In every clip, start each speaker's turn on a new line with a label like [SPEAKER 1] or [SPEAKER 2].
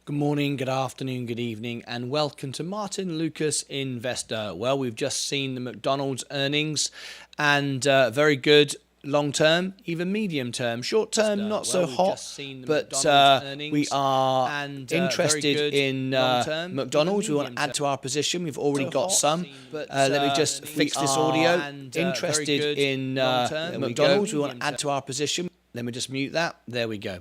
[SPEAKER 1] Good morning, good afternoon, good evening, and welcome to Martyn Lucas Investor. Well, we've just seen the McDonald's earnings and very good long term, even medium term. Short term, not so hot, but we are interested in McDonald's. We want to add to our position. We've already got some. Let me just fix this audio. Interested in McDonald's. We want to add to our position. Let me just mute that. There we go.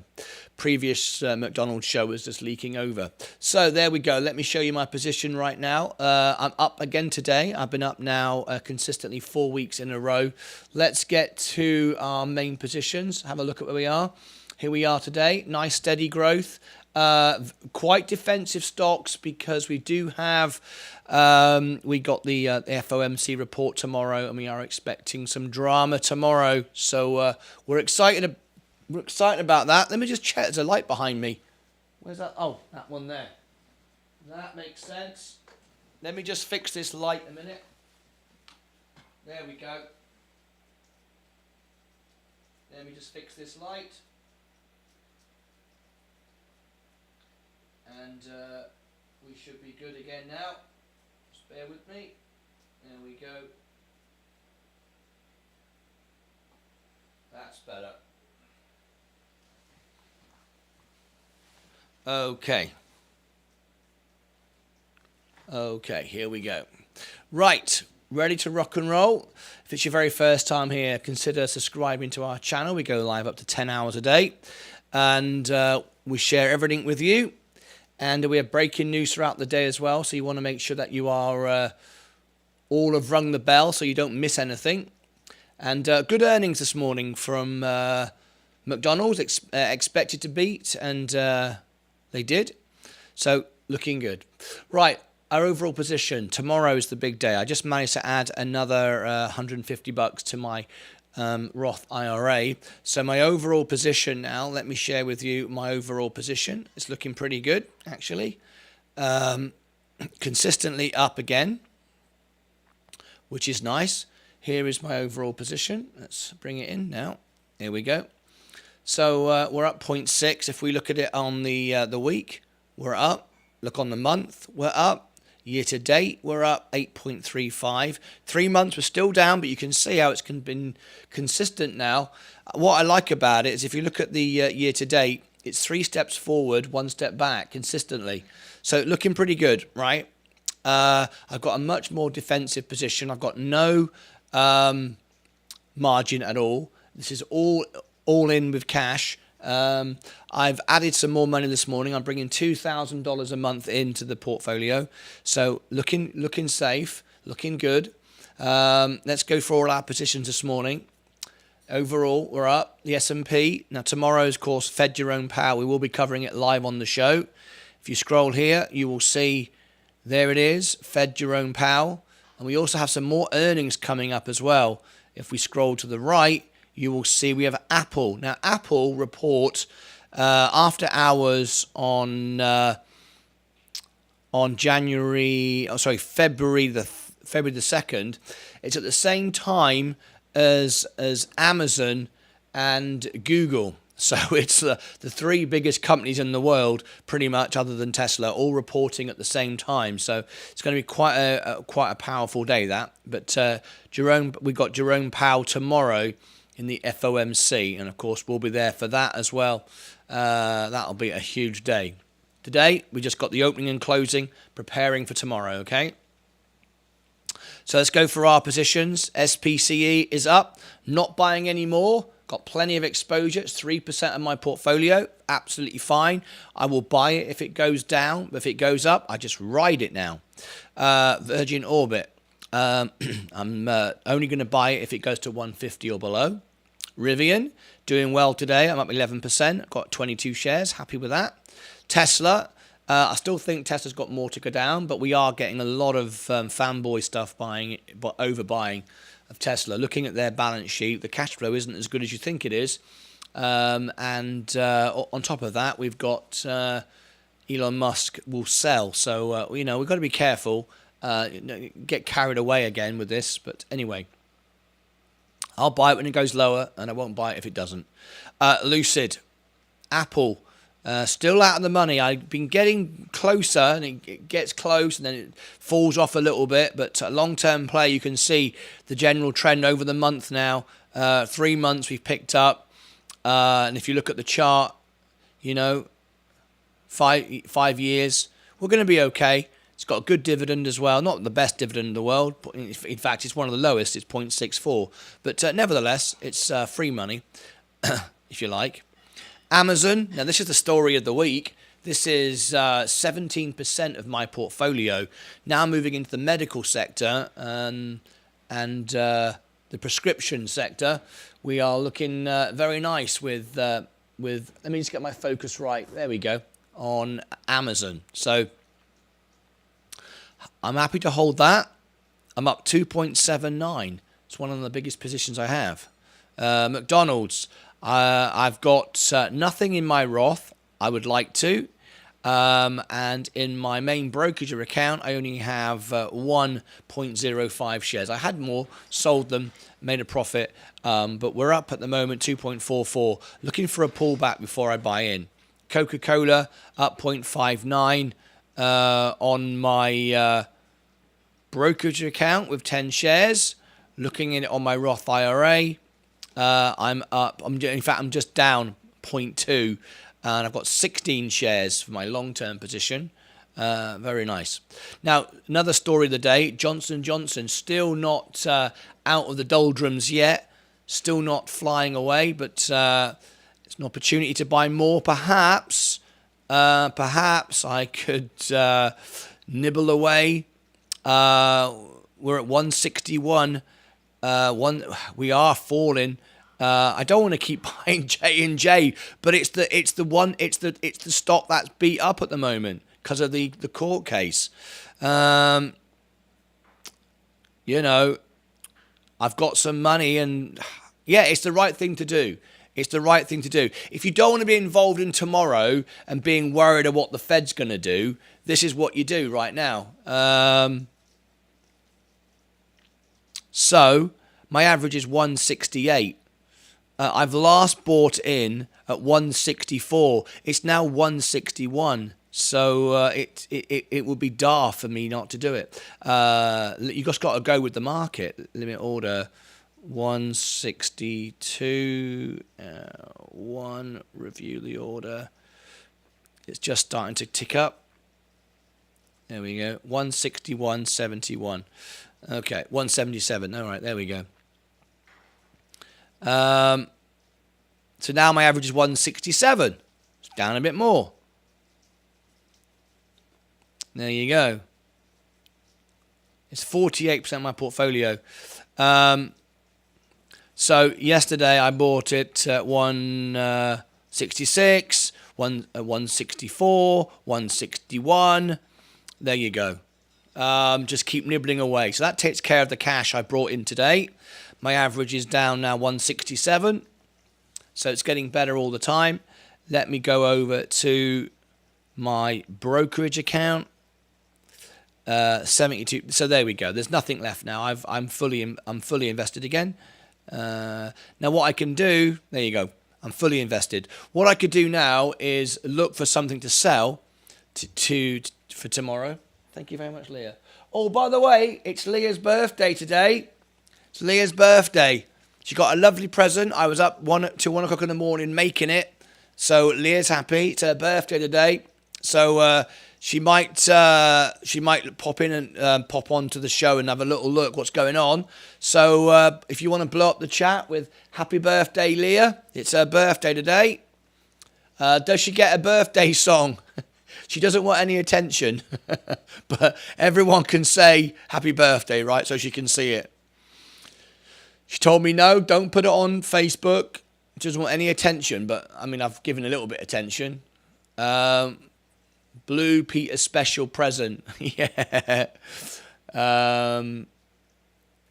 [SPEAKER 1] Previous McDonald's show was just leaking over. So there we go. Let me show you my position right now. I'm up again today. I've been up now consistently 4 weeks in a row. Let's get to our main positions. Have a look at where we are. Here we are today. Nice steady growth. Quite defensive stocks because we do have we got the FOMC report tomorrow, and we are expecting some drama tomorrow. So we're excited. We're excited about that. Let me just check. There's a light behind me. Where's that? Oh, that one there. That makes sense. Let me just fix this light a minute. There we go. Let me just fix this light. And we should be good again now. Just bear with me. There we go. That's better. Okay. Okay, here we go. Right, ready to rock and roll. If it's your very first time here, consider subscribing to our channel. We go live up to 10 hours a day. And we share everything with you. And we have breaking news throughout the day as well. So you want to make sure that you are all have rung the bell so you don't miss anything. And good earnings this morning from McDonald's, expected to beat, and they did. So looking good. Right, our overall position. Tomorrow is the big day. I just managed to add another $150 to my Roth IRA. So my overall position now, let me share with you my overall position. It's looking pretty good, actually. Consistently up again, which is nice. Here is my overall position. Let's bring it in now. Here we go. So we're up 0.6. If we look at it on the week, we're up. Look on the month, we're up. Year to date, we're up 8.35. 3 months we're still down, but you can see how it's been consistent now. What I like about it is if you look at the year to date, it's 3 steps forward, 1 step back consistently. So looking pretty good, right? I've got a much more defensive position. I've got no margin at all. This is all in with cash. I've added some more money this morning. I'm bringing $2,000 a month into the portfolio. So looking safe, looking good. Let's go for all our positions this morning. Overall, we're up. The S&P. Now, tomorrow's course, Fed Jerome Powell. We will be covering it live on the show. If you scroll here, you will see there it is, Fed Jerome Powell. And we also have some more earnings coming up as well. If we scroll to the right, you will see we have Apple. Now, Apple report after hours on February the 2nd. It's at the same time as Amazon and Google. So it's the 3 biggest companies in the world, pretty much, other than Tesla, all reporting at the same time. So it's going to be quite a powerful day, that. But we've got Jerome Powell tomorrow in the FOMC, and of course we'll be there for that as well. That'll be a huge day. Today we just got the opening and closing, preparing for tomorrow. Okay. So let's go for our positions. SPCE is up. Not buying any more. Got plenty of exposure. It's 3% of my portfolio. Absolutely fine. I will buy it if it goes down. But if it goes up, I just ride it now. Virgin Orbit. I'm only going to buy it if it goes to 150 or below. Rivian, doing well today. I'm up 11%. I've got 22 shares. Happy with that. Tesla. I still think Tesla's got more to go down, but we are getting a lot of fanboy stuff overbuying of Tesla. Looking at their balance sheet, the cash flow isn't as good as you think it is. And on top of that, we've got Elon Musk will sell. So, we've got to be careful. Get carried away again with this. But anyway, I'll buy it when it goes lower, and I won't buy it if it doesn't. Lucid, Apple, Still out of the money. I've been getting closer, and it gets close, and then it falls off a little bit. But long-term play, you can see the general trend over the month now. 3 months we've picked up, and if you look at the chart, you know, 5 years, we're going to be okay. It's got a good dividend as well. Not the best dividend in the world. In fact, it's one of the lowest. It's 0.64. But nevertheless, it's free money, if you like. Amazon. Now, this is the story of the week. This is 17% of my portfolio. Now moving into the medical sector and the prescription sector. We are looking very nice with, let me just get my focus right. There we go. On Amazon. So I'm happy to hold that. I'm up 2.79. It's one of the biggest positions I have. McDonald's. I've got nothing in my Roth. I would like to. And in my main brokerage account, I only have 1.05 shares. I had more, sold them, made a profit. But we're up at the moment, 2.44. Looking for a pullback before I buy in. Coca-Cola up 0.59 on my brokerage account with 10 shares. Looking at it on my Roth IRA, I'm up. In fact, I'm just down 0.2, and I've got 16 shares for my long-term position. Very nice. Now, another story of the day: Johnson & Johnson still not out of the doldrums yet, still not flying away, but it's an opportunity to buy more. Perhaps I could nibble away. We're at 161. We are falling. I don't want to keep buying J&J, but it's the stock that's beat up at the moment because of the court case. You know, I've got some money, and yeah, it's the right thing to do. It's the right thing to do. If you don't want to be involved in tomorrow and being worried of what the Fed's going to do, this is what you do right now. So my average is 168. I've last bought in at 164. It's now 161. So it would be daft for me not to do it. You just got to go with the market. Limit order 162. Review the order. It's just starting to tick up. There we go. 161.71. Okay, 177. All right, there we go. So now my average is 167. It's down a bit more. There you go. It's 48% of my portfolio. So yesterday I bought it at 166, 164, 161. There you go. Just keep nibbling away. So that takes care of the cash I brought in today. My average is down now 167. So it's getting better all the time. Let me go over to my brokerage account. 72. So there we go. There's nothing left now. I'm fully invested again. Now what I can do, there you go. I'm fully invested. What I could do now is look for something to sell for tomorrow. Thank you very much, Leah. Oh, by the way, it's Leah's birthday today. It's Leah's birthday. She got a lovely present. I was up till 1 o'clock in the morning making it. So Leah's happy. It's her birthday today. So she might pop in and pop onto the show and have a little look what's going on. So if you want to blow up the chat with happy birthday, Leah, it's her birthday today. Does she get a birthday song? She doesn't want any attention, but everyone can say happy birthday, right? So she can see it. She told me, no, don't put it on Facebook. She doesn't want any attention, but I mean, I've given a little bit of attention. Blue Peter special present. Yeah.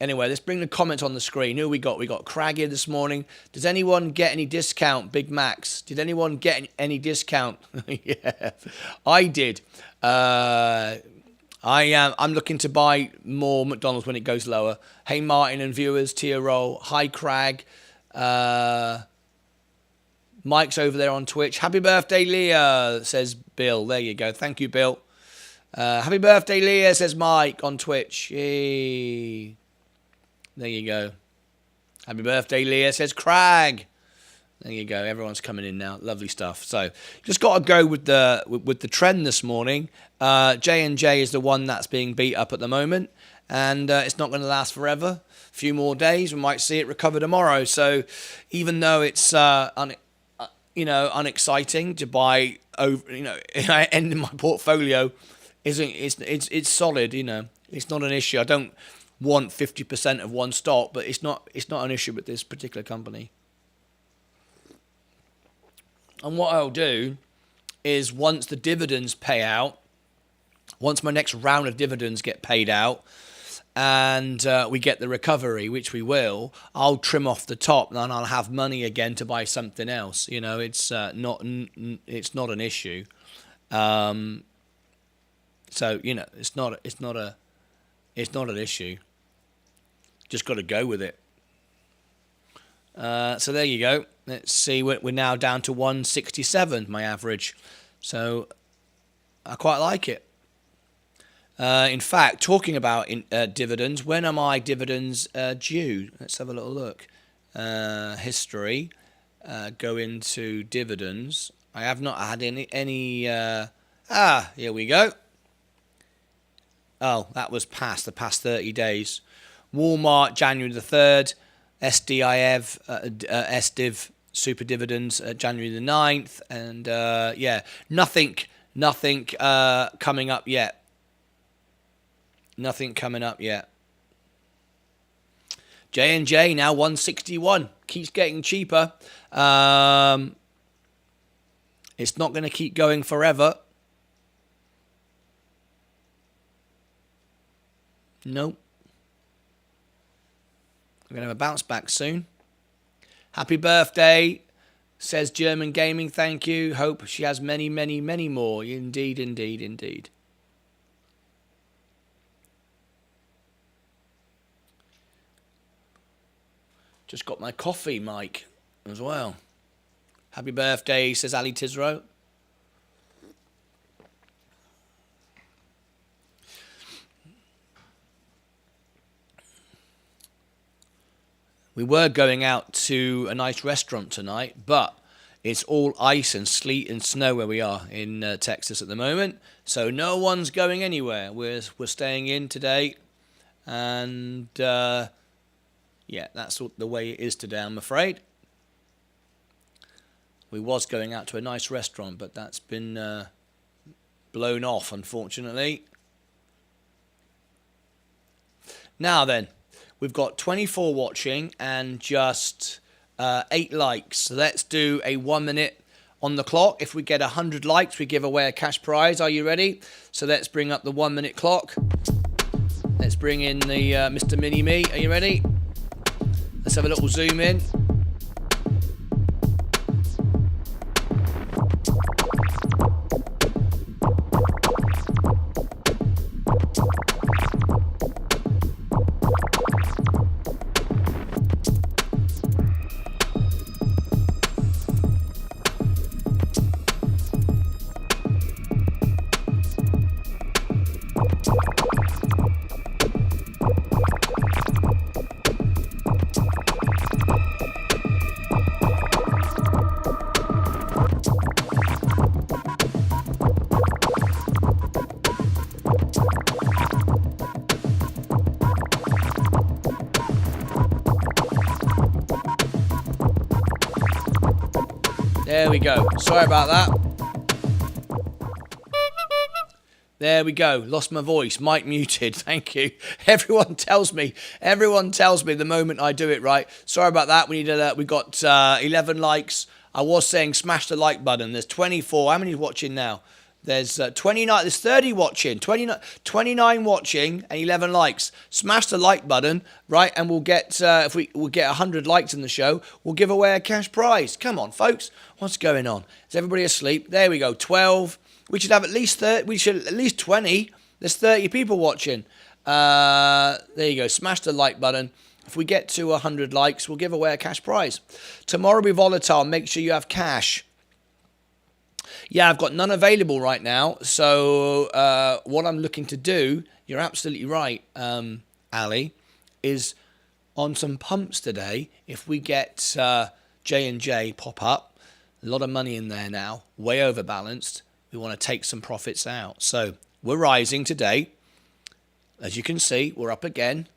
[SPEAKER 1] Anyway, let's bring the comments on the screen. Who we got? We got Crag here this morning. Does anyone get any discount? Big Max. Did anyone get any discount? Yeah, I did. I'm looking to buy more McDonald's when it goes lower. Hey, Martin and viewers, Tizro. Hi, Crag. Mike's over there on Twitch. Happy birthday, Leah, says Bill. There you go. Thank you, Bill. Happy birthday, Leah, says Mike on Twitch. Yay. There you go. Happy birthday, Leah, says Craig. There you go. Everyone's coming in now. Lovely stuff. So just got to go with the trend this morning. J&J is the one that's being beat up at the moment, and it's not going to last forever. A few more days, we might see it recover tomorrow. So even though it's unexciting to buy over, end in my portfolio, it's solid. It's not an issue. I don't want 50% of one stock, but it's not an issue with this particular company. And what I'll do is once the dividends pay out, once my next round of dividends get paid out, and we get the recovery, which we will, I'll trim off the top, and I'll have money again to buy something else. It's not an issue. So it's not an issue. Just got to go with it. So there you go. Let's see. We're now down to 167, my average. So I quite like it. In fact, talking about dividends, when are my dividends due? Let's have a little look. History. Go into dividends. I have not had any. Here we go. Oh, that was the past 30 days. Walmart, January the 3rd. SDIV super dividends, January the 9th. And nothing coming up yet. Nothing coming up yet. J&J now 161. Keeps getting cheaper. It's not going to keep going forever. Nope. We're going to have a bounce back soon. Happy birthday, says German Gaming. Thank you. Hope she has many, many, many more. Indeed, indeed, indeed. Just got my coffee, Mike, as well. Happy birthday, says Ali Tizro. We were going out to a nice restaurant tonight, but it's all ice and sleet and snow where we are in Texas at the moment. So no one's going anywhere. We're staying in today, and that's the way it is today, I'm afraid. We was going out to a nice restaurant, but that's been blown off, unfortunately. Now then. We've got 24 watching and just 8 likes. So let's do a 1 minute on the clock. If we get 100 likes, we give away a cash prize. Are you ready? So let's bring up the 1 minute clock. Let's bring in the Mr. Mini-Me. Are you ready? Let's have a little zoom in. There we go. Sorry about that. There we go. Lost my voice. Mic muted. Thank you. Everyone tells me the moment I do it right. Sorry about that. We got 11 likes. I was saying smash the like button. There's 24. How many watching now? There's 29. There's 30 watching. 29 watching and 11 likes. Smash the like button, right? And we'll get if we'll get 100 likes in the show, we'll give away a cash prize. Come on, folks. What's going on? Is everybody asleep? There we go. 12. We should have at least 30. We should at least 20. There's 30 people watching. There you go. Smash the like button. If we get to 100 likes, we'll give away a cash prize. Tomorrow will be volatile. Make sure you have cash. Yeah, I've got none available right now. So what I'm looking to do, you're absolutely right, Ali, is on some pumps today. If we get J&J pop up, a lot of money in there now, way overbalanced. We want to take some profits out. So we're rising today. As you can see, we're up again.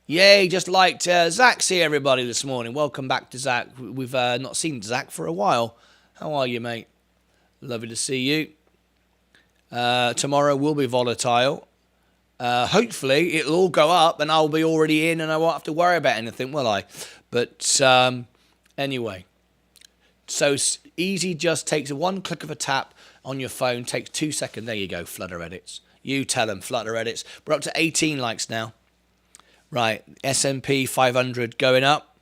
[SPEAKER 1] Yay, just like Zach's here, everybody, this morning. Welcome back to Zach. We've not seen Zach for a while. How are you, mate? Lovely to see you. Tomorrow will be volatile. Hopefully, it'll all go up and I'll be already in and I won't have to worry about anything, will I? But anyway, so easy just takes one click of a tap on your phone, takes 2 seconds. There you go, Flutter Edits. You tell them, Flutter Edits. We're up to 18 likes now. Right, S&P 500 going up.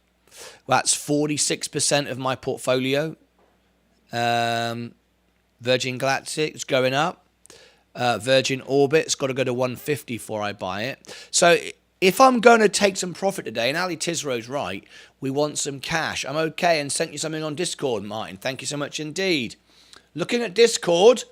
[SPEAKER 1] That's 46% of my portfolio. Virgin Galactic's going up. Virgin Orbit's got to go to 150 before I buy it. So if I'm going to take some profit today, and Ali Tizro's right, we want some cash. I'm okay and sent you something on Discord, Martin. Thank you so much indeed. Looking at Discord,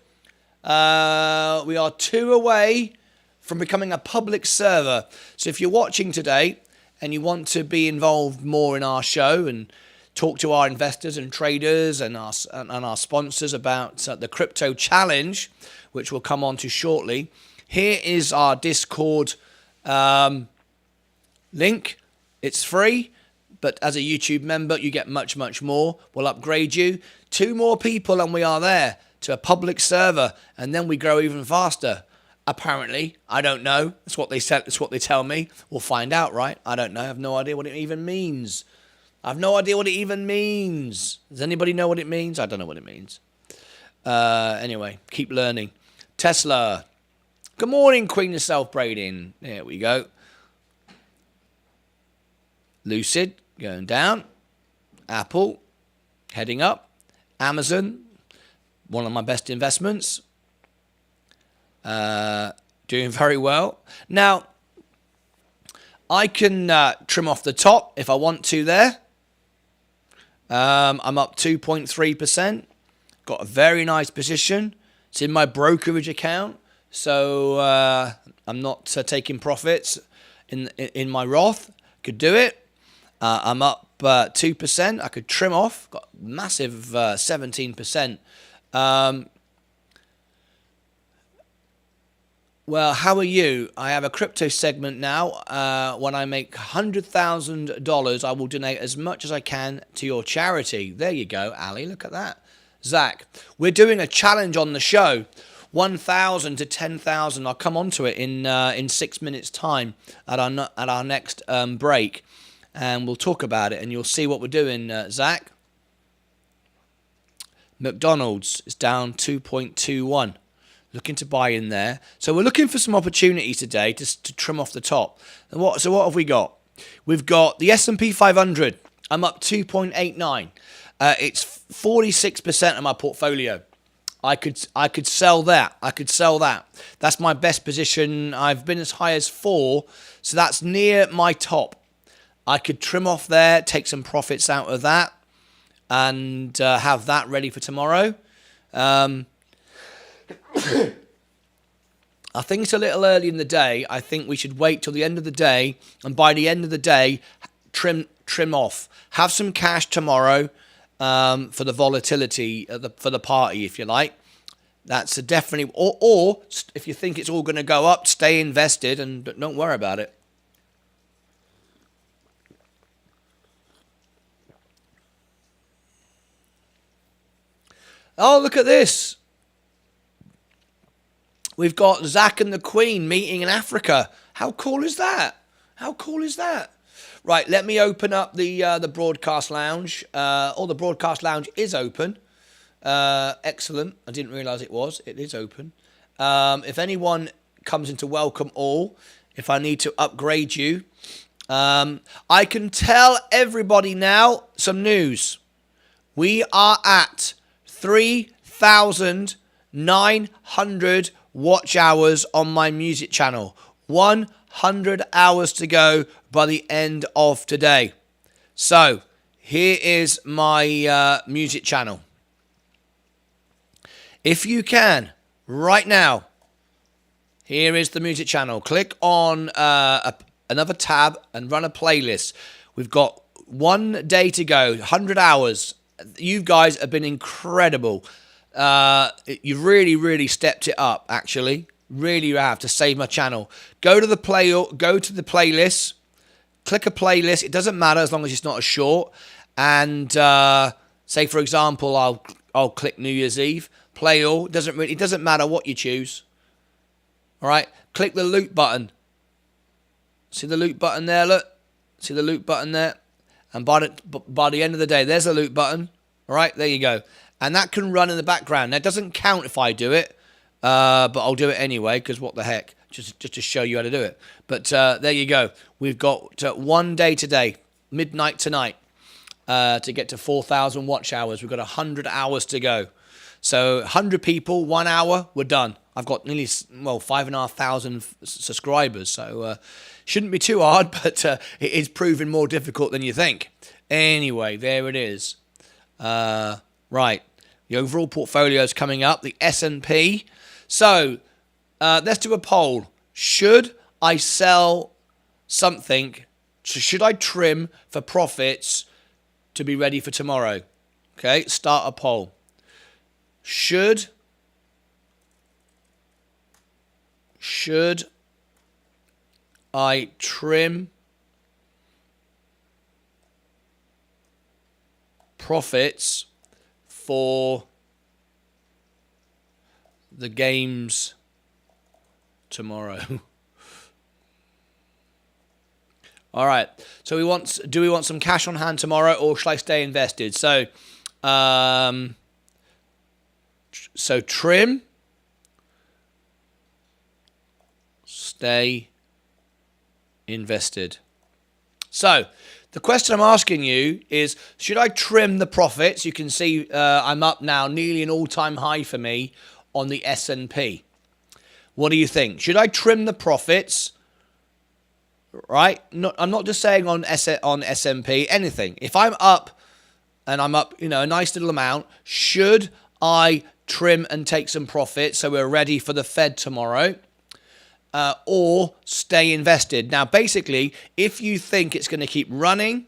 [SPEAKER 1] we are 2 away from becoming a public server. So if you're watching today and you want to be involved more in our show and talk to our investors and traders and our sponsors about the crypto challenge, which we'll come on to shortly, here is our Discord link. It's free, but as a YouTube member, you get much, much more. We'll upgrade you. 2 more people and we are there to a public server, and then we grow even faster. Apparently, I don't know. That's what they said. That's what they tell me. We'll find out, right? I don't know. I have no idea what it even means. Does anybody know what it means? I don't know what it means. Anyway, keep learning. Tesla. Good morning, Queen of Self-Braiding. There we go. Lucid going down. Apple heading up. Amazon, one of my best investments. Doing very well. Now, I can trim off the top if I want to there. I'm up 2.3%. Got a very nice position. It's in my brokerage account. So I'm not taking profits in my Roth. Could do it. I'm up 2%. I could trim off. Got massive 17%. Well, how are you? I have a crypto segment now. When I make $100,000, I will donate as much as I can to your charity. There you go, Ali. Look at that. Zach, we're doing a challenge on the show. 1,000 to 10,000. I'll come on to it in 6 minutes' time at our next break. And we'll talk about it and you'll see what we're doing, Zach. McDonald's is down 2.21. Looking to buy in there. So we're looking for some opportunities today to trim off the top. And so what have we got? We've got the S&P 500. I'm up 2.89. It's 46% of my portfolio. I could sell that. That's my best position. I've been as high as 4. So that's near my top. I could trim off there, take some profits out of that, and have that ready for tomorrow. I think it's a little early in the day. I think we should wait till the end of the day, and by the end of the day, trim off. Have some cash tomorrow for the volatility, for the party, if you like. That's a definitely. Or if you think it's all going to go up, stay invested and don't worry about it. Oh, look at this. We've got Zach and the Queen meeting in Africa. How cool is that? Right, let me open up the broadcast lounge. The broadcast lounge is open. Excellent. I didn't realise it was. It is open. If anyone comes into welcome all, if I need to upgrade you, I can tell everybody now some news. We are at 3,900 watch hours on my music channel. 100 hours to go by the end of today. So here is my music channel. If you can, right now, here is the music channel. Click on another tab and run a playlist. We've got 1 day to go, 100 hours. You guys have been incredible. You've really stepped it up, actually. Really you have, to save my channel. Go to the playlist. Click a playlist. It doesn't matter as long as it's not a short. And say, for example, I'll click New Year's Eve. Play all. It doesn't matter what you choose. All right. Click the loop button. See the loop button there? Look. See the loop button there? And by the end of the day, there's a loop button. All right. There you go. And that can run in the background. Now, it doesn't count if I do it, but I'll do it anyway because what the heck? Just to show you how to do it. But there you go. We've got 1 day today, midnight tonight, to get to 4,000 watch hours. We've got 100 hours to go. So 100 people, 1 hour, we're done. I've got nearly 5,500 subscribers. So shouldn't be too hard, but it is proving more difficult than you think. Anyway, there it is. Right. The overall portfolio is coming up. The S&P. So let's do a poll. Should I sell something? Should I trim for profits to be ready for tomorrow? Okay, start a poll. Should I trim profits for the games tomorrow? All right. So do we want some cash on hand tomorrow, or shall I stay invested? So trim, stay invested. So the question I'm asking you is, should I trim the profits? You can see I'm up now, nearly an all-time high for me on the S&P. What do you think? Should I trim the profits? Right? I'm not just saying on S&P, anything. If I'm up and I'm up, a nice little amount, should I trim and take some profit so we're ready for the Fed tomorrow? Or stay invested? Now, basically, if you think it's going to keep running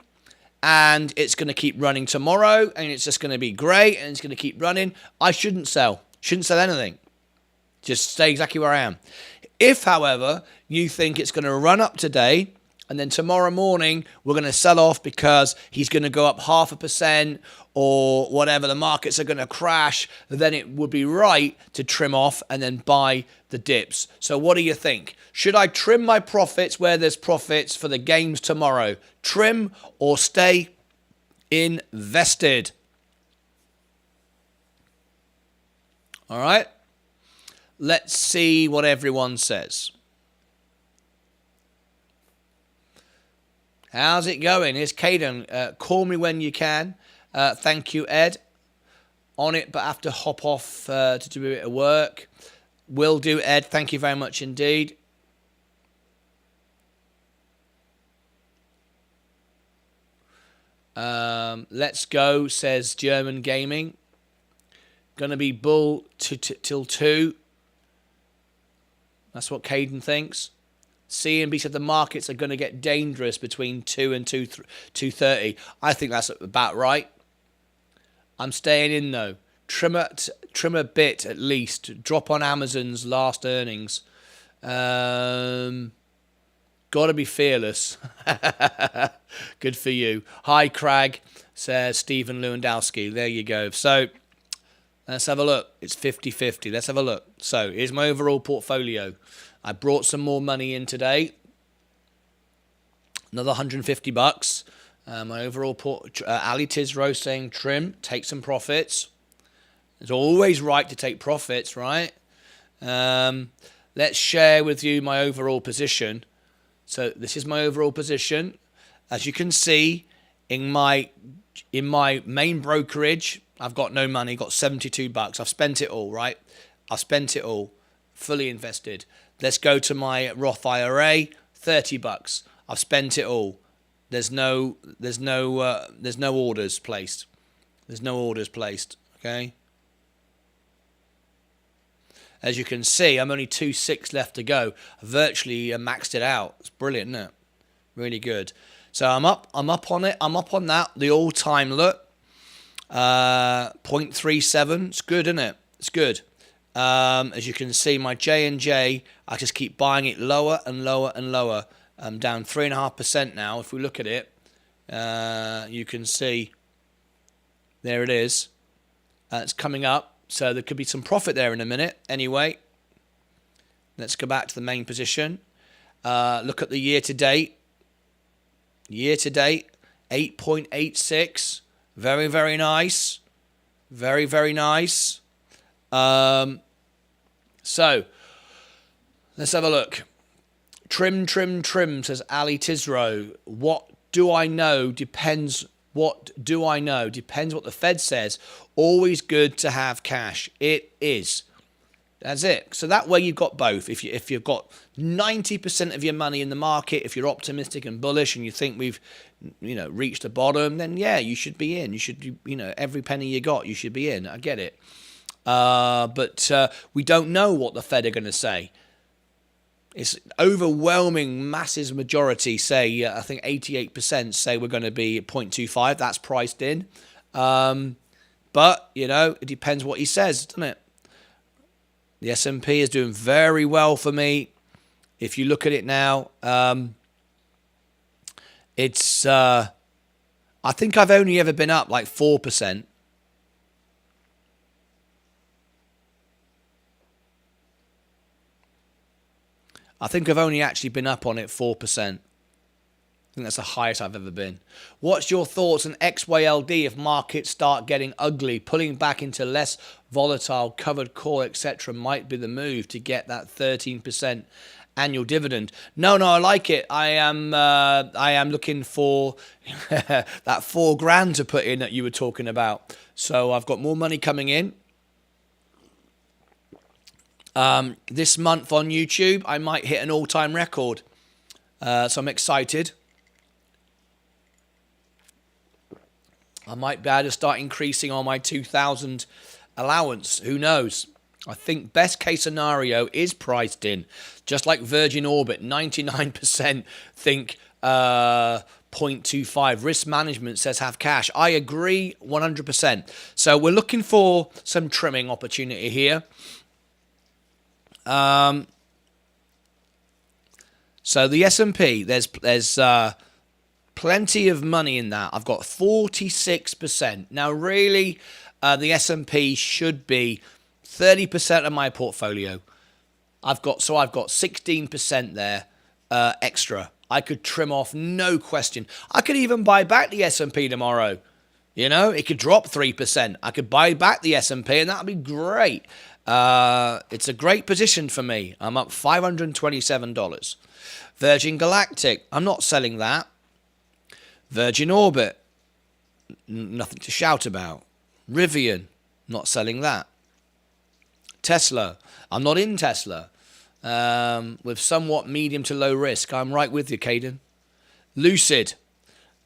[SPEAKER 1] and it's going to keep running tomorrow and it's just going to be great and it's going to keep running, I shouldn't sell. Shouldn't sell anything. Just stay exactly where I am. If, however, you think it's going to run up today and then tomorrow morning we're going to sell off because he's going to go up 0.5% or whatever, the markets are going to crash, then it would be right to trim off and then buy the dips. So what do you think? Should I trim my profits where there's profits for the games tomorrow? Trim or stay invested? All right. Let's see what everyone says. How's it going? Here's Caden. Call me when you can. Thank you, Ed. On it, but have to hop off to do a bit of work. Will do, Ed. Thank you very much indeed. Let's go, says German Gaming. Gonna be bull till 2. That's what Caden thinks. CNB said the markets are going to get dangerous between 2 and 2:30. I think that's about right. I'm staying in though. Trim a bit at least. Drop on Amazon's last earnings. Got to be fearless. Good for you. Hi, Craig, says Stephen Lewandowski. There you go. So let's have a look. It's 50-50. Let's have a look. So here's my overall portfolio. I brought some more money in today. Another $150. My overall Ali Tizro saying trim, take some profits. It's always right to take profits, right? Let's share with you my overall position. So this is my overall position. As you can see, in my main brokerage, I've got no money, got $72. I've spent it all, right? I've spent it all, fully invested. Let's go to my Roth IRA, $30. I've spent it all. There's no orders placed. There's no orders placed. Okay. As you can see, I'm only 2.6 left to go. I virtually maxed it out. It's brilliant, isn't it? Really good. So I'm up on it. I'm up on that. The all-time look. 0.37. It's good, isn't it? It's good. As you can see, my J&J, I just keep buying it lower and lower and lower. I'm down 3.5% now. If we look at it, you can see there it is. It's coming up. So there could be some profit there in a minute. Anyway, let's go back to the main position. Look at the year-to-date. Year-to-date, 8.86. Very, very nice. Very, very nice. So, let's have a look. Trim, says Ali Tizro. What do I know? Depends. What do I know? Depends what the Fed says. Always good to have cash. It is. That's it. So that way you've got both. If you've got 90% of your money in the market, if you're optimistic and bullish and you think we've, reached the bottom, then yeah, you should be in. You should, every penny you got, you should be in. I get it. But we don't know what the Fed are going to say. It's overwhelming, massive majority say, I think 88% say we're going to be at 0.25. That's priced in. But, it depends what he says, doesn't it? The S&P is doing very well for me. If you look at it now, it's, I think I've only ever been up like 4%. I think I've only actually been up on it 4%. I think that's the highest I've ever been. What's your thoughts on XYLD if markets start getting ugly? Pulling back into less volatile, covered call, etc. might be the move to get that 13% annual dividend. No, I like it. I am looking for that $4,000 to put in that you were talking about. So I've got more money coming in. This month on YouTube, I might hit an all-time record. So I'm excited. I might be able to start increasing on my 2,000 allowance. Who knows? I think best case scenario is priced in. Just like Virgin Orbit, 99% think 0.25. Risk management says have cash. I agree 100%. So we're looking for some trimming opportunity here. So the S&P, there's plenty of money in that. I've got 46%. Now, really, the S&P should be 30% of my portfolio. I've got 16% there extra. I could trim off, no question. I could even buy back the S&P tomorrow. It could drop 3%. I could buy back the S&P, and that would be great. It's a great position for me. I'm up $527. Virgin Galactic, I'm not selling that. Virgin Orbit, nothing to shout about. Rivian, not selling that. Tesla, I'm not in Tesla. With somewhat medium to low risk. I'm right with you, Caden. Lucid,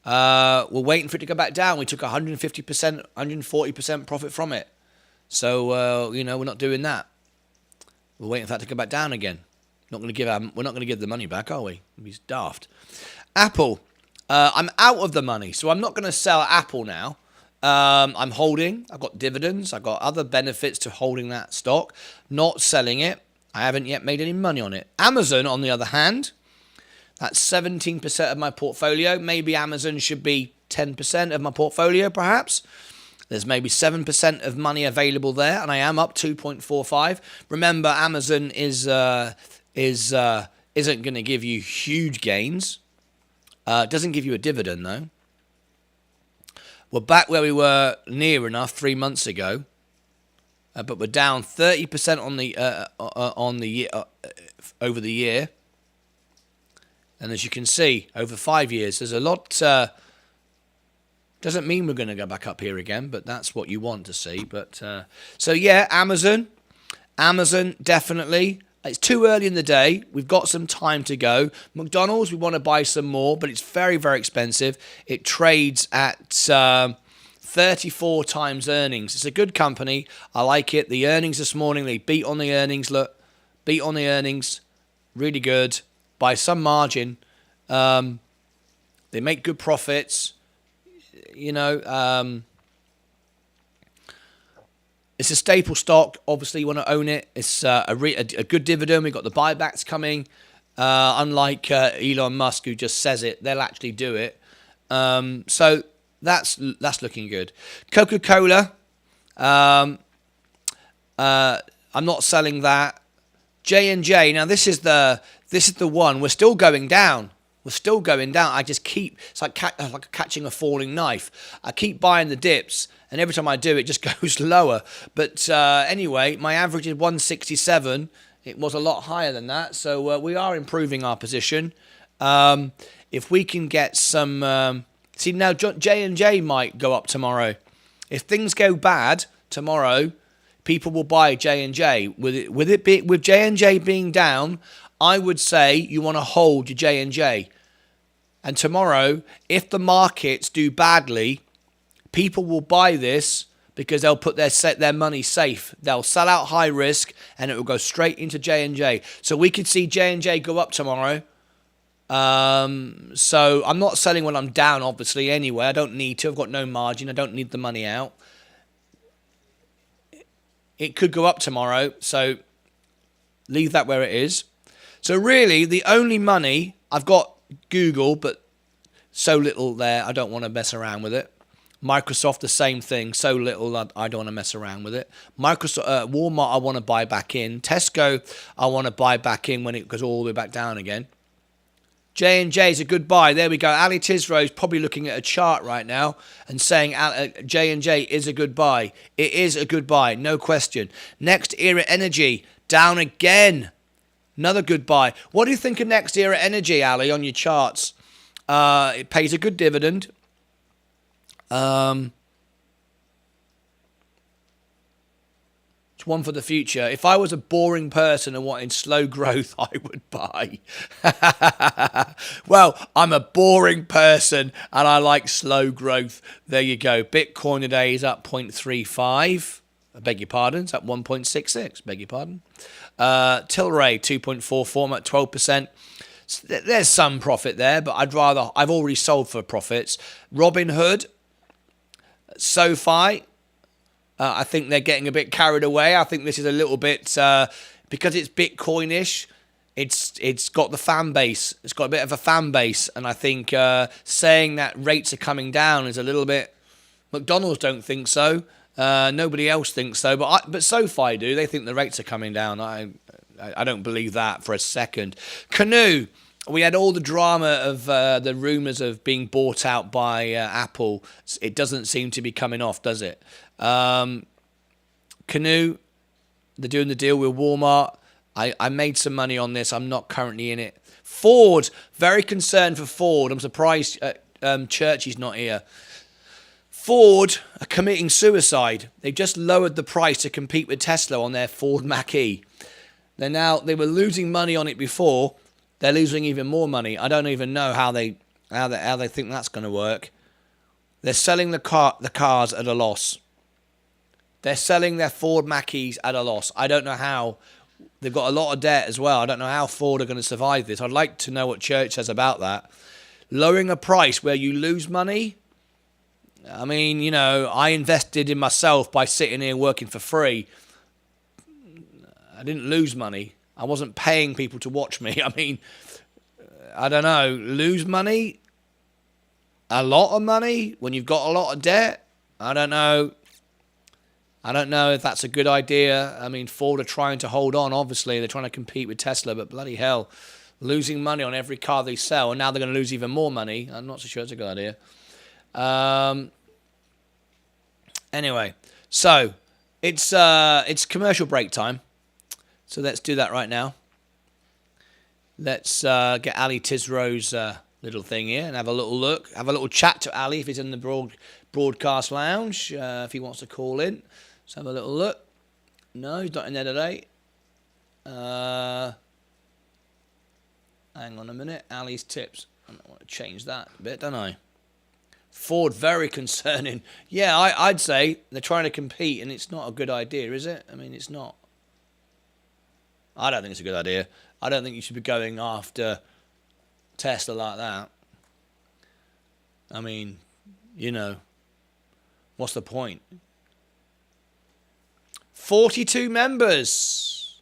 [SPEAKER 1] we're waiting for it to go back down. We took 150%, 140% profit from it. So, we're not doing that. We're waiting for that to go back down again. We're not going to give the money back, are we? It'd be daft. Apple, I'm out of the money, so I'm not going to sell Apple now. I'm holding. I've got dividends. I've got other benefits to holding that stock. Not selling it. I haven't yet made any money on it. Amazon, on the other hand, that's 17% of my portfolio. Maybe Amazon should be 10% of my portfolio, perhaps. There's maybe 7% of money available there, and I am up 2.45. Remember, Amazon isn't going to give you huge gains. It doesn't give you a dividend, though. We're back where we were near enough 3 months ago, but we're down 30% on the year, over the year. And as you can see, over 5 years, there's a lot. Doesn't mean we're going to go back up here again, but that's what you want to see. But so yeah, Amazon definitely. It's too early in the day. We've got some time to go. McDonald's, we want to buy some more, but it's very, very expensive. It trades at 34 times earnings. It's a good company. I like it. The earnings this morning, they beat on the earnings. Look, beat on the earnings. Really good by some margin. They make good profits. It's a staple stock. Obviously, you want to own it. It's a good dividend. We've got the buybacks coming. Unlike Elon Musk, who just says it, they'll actually do it. So that's looking good. Coca-Cola. I'm not selling that. J&J. Now this is the one. We're still going down. I just keep, it's like catching a falling knife. I keep buying the dips, and every time I do, it just goes lower. But anyway, my average is 167. It was a lot higher than that, so we are improving our position. If we can get some, see now J&J might go up tomorrow. If things go bad tomorrow, people will buy J&J. With J&J being down, I would say you want to hold your J&J. And tomorrow, if the markets do badly, people will buy this because they'll put their money safe. They'll sell out high risk, and it will go straight into J&J. So we could see J&J go up tomorrow. So I'm not selling when I'm down, obviously, anyway. I don't need to. I've got no margin. I don't need the money out. It could go up tomorrow, so leave that where it is. So really, the only money, I've got Google, but so little there, I don't want to mess around with it. Microsoft, the same thing, so little, I don't want to mess around with it. Walmart, I want to buy back in. Tesco, I want to buy back in when it goes all the way back down again. J&J is a good buy. There we go. Ali Tizro is probably looking at a chart right now and saying J&J is a good buy. It is a good buy, no question. Next Era Energy, down again. Another good buy. What do you think of Next Era Energy, Ali, on your charts? It pays a good dividend. It's one for the future. If I was a boring person and wanted slow growth, I would buy. Well, I'm a boring person and I like slow growth. There you go. Bitcoin today is up 0.35. I beg your pardon. It's up 1.66. Beg your pardon. Tilray 2.44. I'm at 12%. There's some profit there, but I've already sold for profits. Robinhood, SoFi, I think they're getting a bit carried away. I think this is a little bit, because it's Bitcoinish, it's got the fan base. It's got a bit of a fan base, and I think saying that rates are coming down is a little bit, McDonald's don't think so. Nobody else thinks so, but SoFi do. They think the rates are coming down. I don't believe that for a second. Canoe. We had all the drama of the rumours of being bought out by Apple. It doesn't seem to be coming off, does it? Canoe, they're doing the deal with Walmart. I made some money on this. I'm not currently in it. Ford, very concerned for Ford. I'm surprised Churchy's not here. Ford are committing suicide. They've just lowered the price to compete with Tesla on their Ford Mach-E. They were losing money on it before. They're losing even more money. I don't even know how they think that's going to work. They're selling the cars at a loss. They're selling their Ford Mach-E's at a loss. I don't know how. They've got a lot of debt as well. I don't know how Ford are going to survive this. I'd like to know what Church says about that. Lowering a price where you lose money. I mean, I invested in myself by sitting here working for free. I didn't lose money. I wasn't paying people to watch me. I mean, I don't know. Lose money? A lot of money when you've got a lot of debt? I don't know. I don't know if that's a good idea. I mean, Ford are trying to hold on, obviously. They're trying to compete with Tesla, but bloody hell, losing money on every car they sell, and now they're going to lose even more money. I'm not so sure it's a good idea. Anyway, so it's commercial break time. So let's do that right now. Let's get Ali Tizro's little thing here and have a little look. Have a little chat to Ali if he's in the broadcast lounge, if he wants to call in. Let's have a little look. No, he's not in there today. Hang on a minute. Ali's tips. I want to change that a bit, don't I? Ford, very concerning. Yeah, I'd say they're trying to compete, and it's not a good idea, is it? I mean, it's not. I don't think it's a good idea. I don't think you should be going after Tesla like that. I mean, you know, what's the point? 42 members.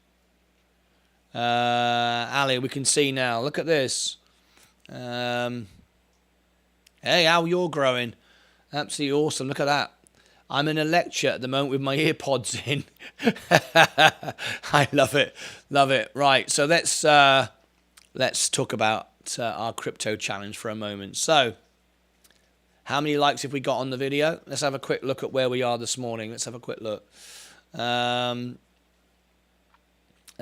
[SPEAKER 1] Ali, we can see now. Look at this. Hey, how you're growing. Absolutely awesome. Look at that. I'm in a lecture at the moment with my earpods in. I love it. Love it. Right. So let's talk about our crypto challenge for a moment. So how many likes have we got on the video? Let's have a quick look at where we are this morning. Let's have a quick look. Let's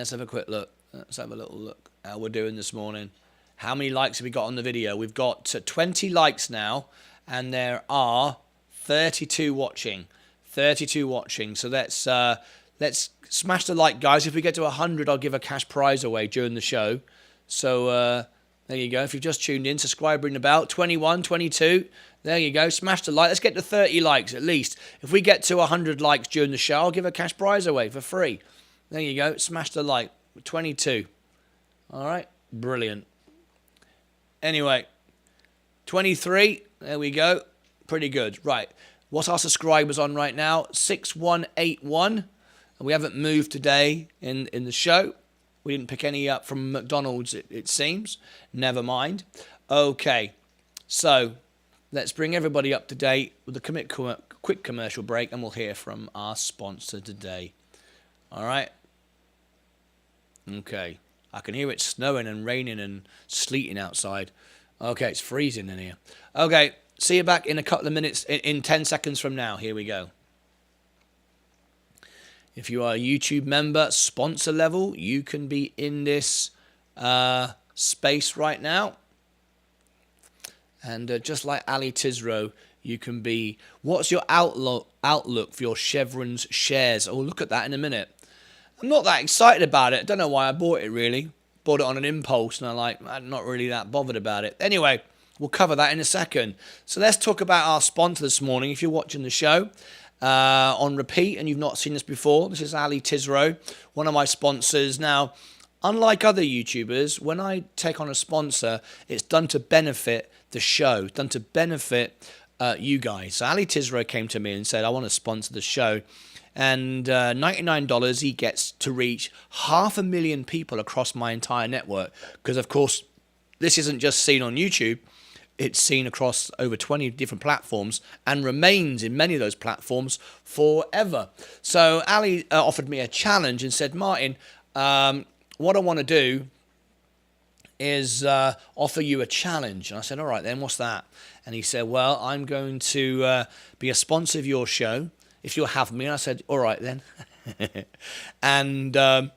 [SPEAKER 1] have a quick look. Let's have a little look how we're doing this morning. How many likes have we got on the video? We've got 20 likes now, and there are 32 watching. 32 watching. So let's smash the like, guys. If we get to 100, I'll give a cash prize away during the show. So there you go. If you've just tuned in, subscribe, ring the bell. 21, 22. There you go. Smash the like. Let's get to 30 likes at least. If we get to 100 likes during the show, I'll give a cash prize away for free. There you go. Smash the like. 22. All right. Brilliant. Anyway, 23. There we go. Pretty good. Right. What's our subscribers on right now? 6181. And we haven't moved today in the show. We didn't pick any up from McDonald's, it seems. Never mind. Okay. So let's bring everybody up to date with a quick commercial break, and we'll hear from our sponsor today. All right. Okay. I can hear it snowing and raining and sleeting outside. Okay, it's freezing in here. Okay, see you back in a couple of minutes, in 10 seconds from now. Here we go. If you are a YouTube member, sponsor level, you can be in this space right now. And just like Ali Tizro, you can be... What's your outlook for your Chevron's shares? Oh, look at that in a minute. I'm not that excited about it. I don't know why I bought it, really. Bought it on an impulse, and I'm not really that bothered about it. Anyway, we'll cover that in a second. So let's talk about our sponsor this morning. If you're watching the show on repeat and you've not seen this before, this is Ali Tizro, one of my sponsors. Now, unlike other YouTubers, when I take on a sponsor, it's done to benefit the show, done to benefit you guys. So Ali Tizro came to me and said, I want to sponsor the show. And $99, he gets to reach 500,000 people across my entire network. Because, of course, this isn't just seen on YouTube. It's seen across over 20 different platforms and remains in many of those platforms forever. So Ali offered me a challenge and said, Martin, what I want to do is offer you a challenge. And I said, all right, then, what's that? And he said, well, I'm going to be a sponsor of your show, if you'll have me. And I said, all right then. And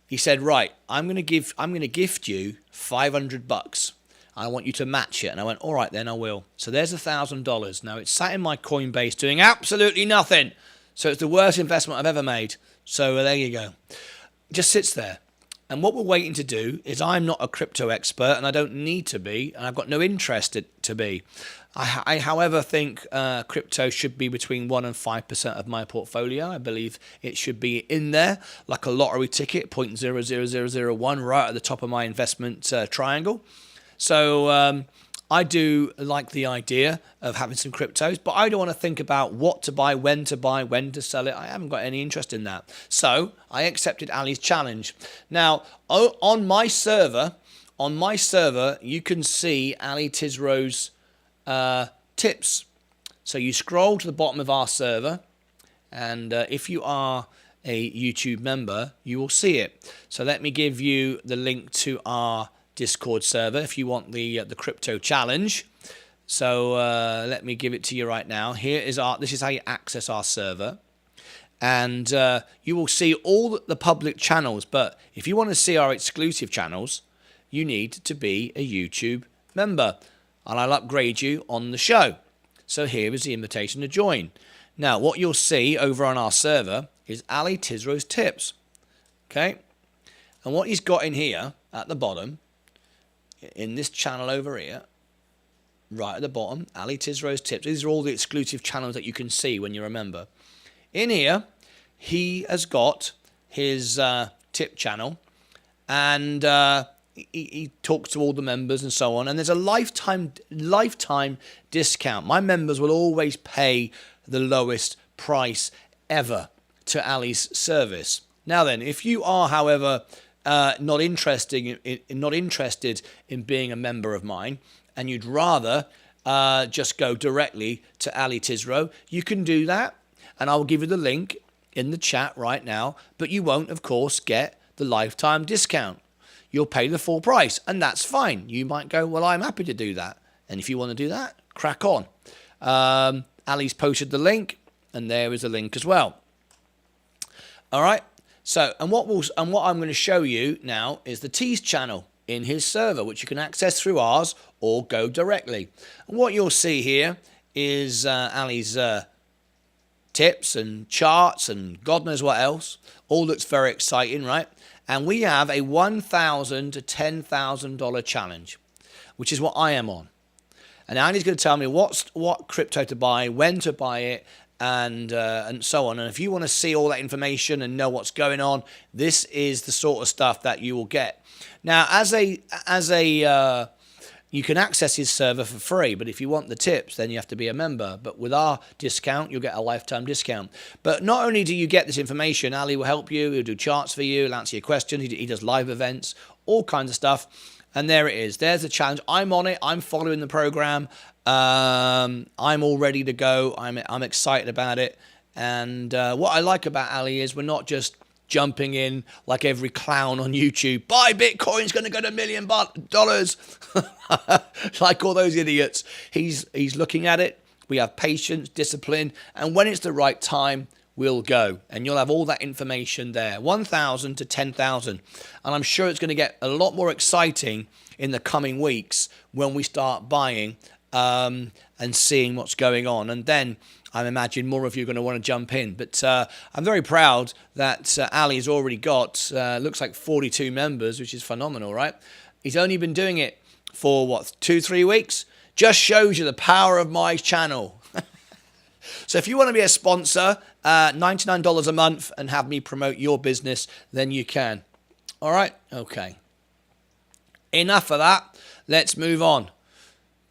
[SPEAKER 1] he said, right, I'm going to gift you $500. I want you to match it. And I went, all right then, I will. So there's $1,000. Now it's sat in my Coinbase doing absolutely nothing. So it's the worst investment I've ever made. So there you go. It just sits there. And what we're waiting to do is, I'm not a crypto expert, and I don't need to be, and I've got no interest to be. I however, think crypto should be between 1% and 5% of my portfolio. I believe it should be in there, like a lottery ticket, 0.00001, right at the top of my investment triangle. So I do like the idea of having some cryptos, but I don't want to think about what to buy, when to sell it. I haven't got any interest in that. So I accepted Ali's challenge. Now, on my server, you can see Ali Tizro's tips. So you scroll to the bottom of our server, and if you are a YouTube member, you will see it. So let me give you the link to our Discord server if you want the crypto challenge. So let me give it to you right now. This is how you access our server, and you will see all the public channels. But if you want to see our exclusive channels, you need to be a YouTube member, and I'll upgrade you on the show. So here is the invitation to join. Now, what you'll see over on our server is Ali Tizro's tips. Okay. And what he's got in here at the bottom, in this channel over here, right at the bottom, Ali Tizro's tips. These are all the exclusive channels that you can see when you're a member. In here, he has got his tip channel, and he talks to all the members and so on. And there's a lifetime discount. My members will always pay the lowest price ever to Ali's service. Now then, if you are, however, not interested in being a member of mine, and you'd rather just go directly to Ali Tizro, you can do that, and I'll give you the link in the chat right now, but you won't, of course, get the lifetime discount. You'll pay the full price, and that's fine. You might go, well, I'm happy to do that. And if you want to do that, crack on. Ali's posted the link, and there is a link as well. All right. So, and what I'm going to show you now is the Tease channel in his server, which you can access through ours or go directly. And what you'll see here is Ali's tips and charts and God knows what else. All looks very exciting, right? And we have a $1,000 to $10,000 challenge, which is what I am on. And Ali's going to tell me what crypto to buy, when to buy it, and so on. And if you want to see all that information and know what's going on, this is the sort of stuff that you will get. Now, you can access his server for free, but if you want the tips, then you have to be a member. But with our discount, you'll get a lifetime discount. But not only do you get this information, Ali will help you, he'll do charts for you, he'll answer your questions, he does live events, all kinds of stuff. And there it is. There's the challenge. I'm on it. I'm following the program. I'm all ready to go. I'm excited about it. And what I like about Ali is we're not just jumping in like every clown on YouTube. Buy Bitcoin's going to go to $1 million. Like all those idiots. He's looking at it. We have patience, discipline, and when it's the right time, we'll go. And you'll have all that information there. 1,000 to 10,000. And I'm sure it's going to get a lot more exciting in the coming weeks when we start buying and seeing what's going on. And then I imagine more of you are going to want to jump in. But I'm very proud that Ali's already got, looks like 42 members, which is phenomenal, right? He's only been doing it for, 2-3 weeks? Just shows you the power of my channel. So if you want to be a sponsor, $99 a month and have me promote your business, then you can. All right? Okay. Enough of that. Let's move on.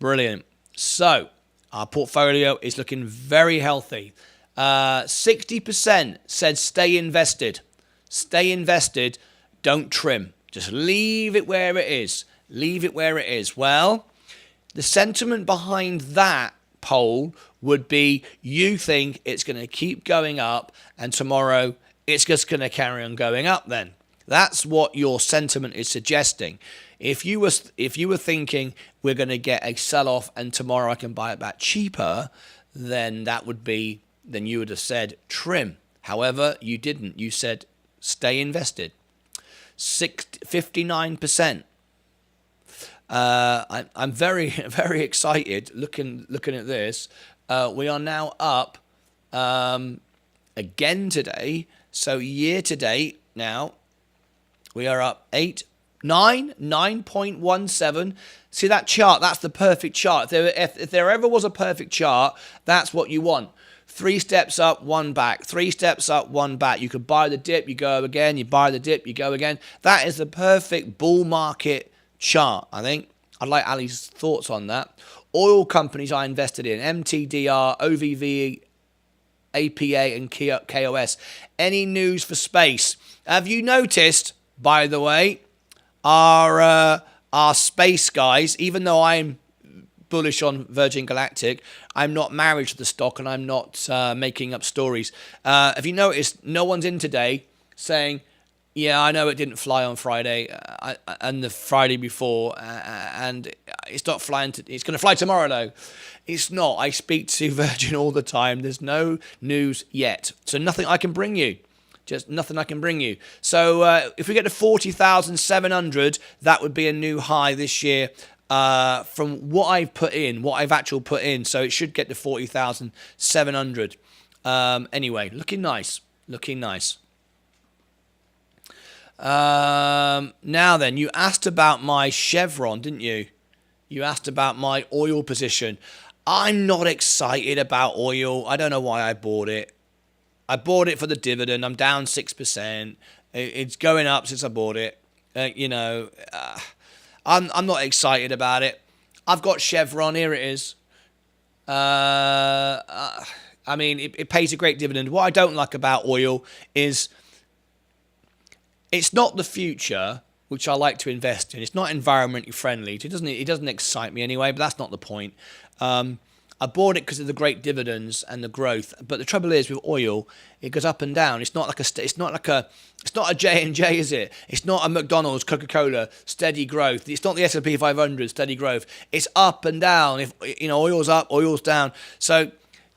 [SPEAKER 1] Brilliant. So our portfolio is looking very healthy. 60% said stay invested. Stay invested. Don't trim. Just leave it where it is. Leave it where it is. Well, the sentiment behind that poll would be you think it's going to keep going up and tomorrow it's just going to carry on going up then. That's what your sentiment is suggesting. If you were thinking we're going to get a sell-off and tomorrow I can buy it back cheaper, then you would have said trim. However, you didn't. You said stay invested. 59%. I'm very, very excited looking at this. We are now up again today. So year to date now, we are up 9.17. See that chart? That's the perfect chart. If there ever was a perfect chart, that's what you want. 3 steps up, 1 back. 3 steps up, 1 back. You could buy the dip, you go again. You buy the dip, you go again. That is the perfect bull market chart, I think. I'd like Ali's thoughts on that. Oil companies I invested in, MTDR, OVV, APA, and KOS. Any news for space? Have you noticed, by the way, our space guys, even though I'm bullish on Virgin Galactic, I'm not married to the stock and I'm not making up stories. Have you noticed no one's in today saying, yeah, I know it didn't fly on Friday and the Friday before, and it's not flying. It's going to fly tomorrow, though. It's not. I speak to Virgin all the time. There's no news yet, so nothing I can bring you. Just nothing I can bring you. So if we get to 40,700, that would be a new high this year from what I've put in, what I've actually put in. So it should get to 40,700. Anyway, looking nice. Looking nice. Now then, you asked about my Chevron, didn't you? You asked about my oil position. I'm not excited about oil. I don't know why I bought it. I bought it for the dividend. I'm down 6%. It's going up since I bought it. I'm not excited about it. I've got Chevron. Here it is. I mean, it pays a great dividend. What I don't like about oil is it's not the future, which I like to invest in. It's not environmentally friendly. It doesn't excite me anyway, but that's not the point. I bought it because of the great dividends and the growth. But the trouble is with oil, it goes up and down. It's not a J&J, is it? It's not a McDonald's, Coca-Cola, steady growth. It's not the S&P 500, steady growth. It's up and down. If oil's up, oil's down. So